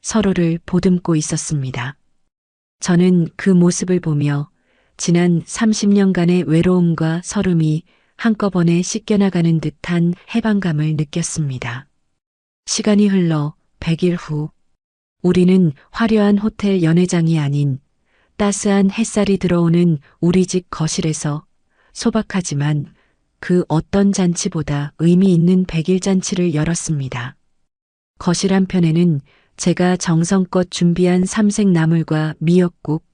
서로를 보듬고 있었습니다. 저는 그 모습을 보며 지난 30년간의 외로움과 서름이 한꺼번에 씻겨나가는 듯한 해방감을 느꼈습니다. 시간이 흘러 100일 후, 우리는 화려한 호텔 연회장이 아닌 따스한 햇살이 들어오는 우리 집 거실에서 소박하지만 그 어떤 잔치보다 의미 있는 100일 잔치를 열었습니다. 거실 한편에는 제가 정성껏 준비한 삼색 나물과 미역국,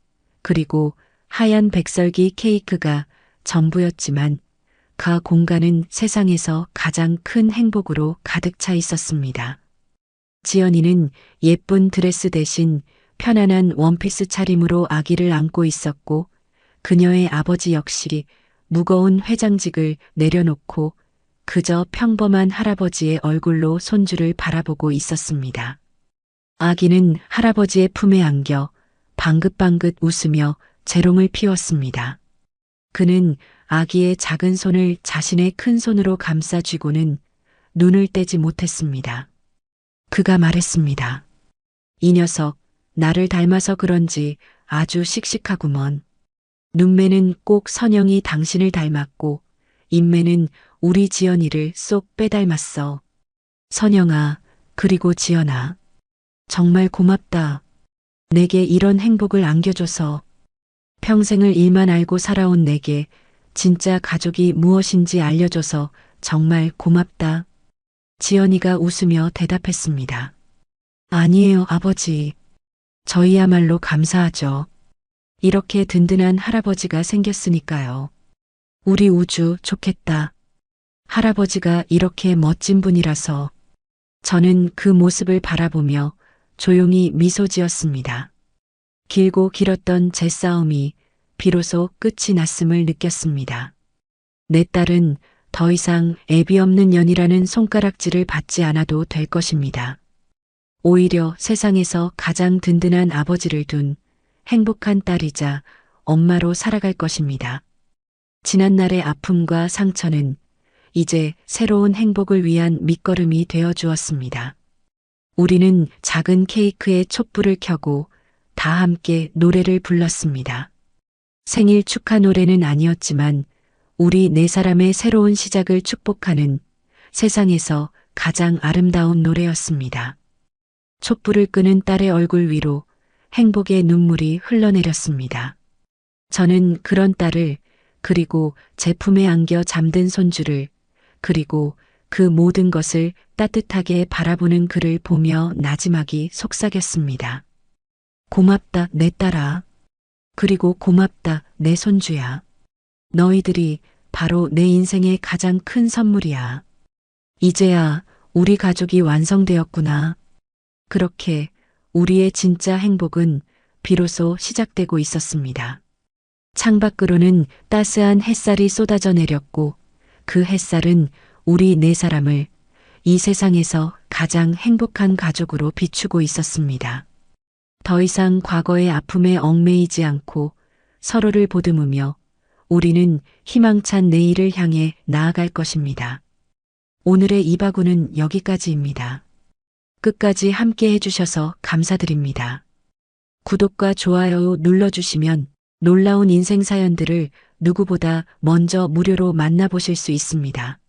그리고 하얀 백설기 케이크가 전부였지만 그 공간은 세상에서 가장 큰 행복으로 가득 차 있었습니다. 지연이는 예쁜 드레스 대신 편안한 원피스 차림으로 아기를 안고 있었고 그녀의 아버지 역시 무거운 회장직을 내려놓고 그저 평범한 할아버지의 얼굴로 손주를 바라보고 있었습니다. 아기는 할아버지의 품에 안겨 방긋방긋 웃으며 재롱을 피웠습니다. 그는 아기의 작은 손을 자신의 큰 손으로 감싸 쥐고는 눈을 떼지 못했습니다. 그가 말했습니다. 이 녀석, 나를 닮아서 그런지 아주 씩씩하구먼. 눈매는 꼭 선영이 당신을 닮았고 인매는 우리 지연이를 쏙 빼닮았어. 선영아, 그리고 지연아. 정말 고맙다. 내게 이런 행복을 안겨줘서. 평생을 일만 알고 살아온 내게 진짜 가족이 무엇인지 알려줘서 정말 고맙다. 지연이가 웃으며 대답했습니다. 아니에요, 아버지. 저희야말로 감사하죠. 이렇게 든든한 할아버지가 생겼으니까요. 우리 우주 좋겠다. 할아버지가 이렇게 멋진 분이라서. 저는 그 모습을 바라보며 조용히 미소 지었습니다. 길고 길었던 제 싸움이 비로소 끝이 났음을 느꼈습니다. 내 딸은 더 이상 애비 없는 년이라는 손가락질을 받지 않아도 될 것입니다. 오히려 세상에서 가장 든든한 아버지를 둔 행복한 딸이자 엄마로 살아갈 것입니다. 지난날의 아픔과 상처는 이제 새로운 행복을 위한 밑거름이 되어 주었습니다. 우리는 작은 케이크에 촛불을 켜고 다 함께 노래를 불렀습니다. 생일 축하 노래는 아니었지만 우리 네 사람의 새로운 시작을 축복하는 세상에서 가장 아름다운 노래였습니다. 촛불을 끄는 딸의 얼굴 위로 행복의 눈물이 흘러내렸습니다. 저는 그런 딸을, 그리고 제품에 안겨 잠든 손주를, 그리고 그 모든 것을 따뜻하게 바라보는 그를 보며 나지막이 속삭였습니다. 고맙다, 내 딸아. 그리고 고맙다, 내 손주야. 너희들이 바로 내 인생의 가장 큰 선물이야. 이제야 우리 가족이 완성되었구나. 그렇게 우리의 진짜 행복은 비로소 시작되고 있었습니다. 창밖으로는 따스한 햇살이 쏟아져 내렸고 그 햇살은 우리 네 사람을 이 세상에서 가장 행복한 가족으로 비추고 있었습니다. 더 이상 과거의 아픔에 얽매이지 않고 서로를 보듬으며 우리는 희망찬 내일을 향해 나아갈 것입니다. 오늘의 이바구는 여기까지입니다. 끝까지 함께 해주셔서 감사드립니다. 구독과 좋아요 눌러주시면 놀라운 인생 사연들을 누구보다 먼저 무료로 만나보실 수 있습니다.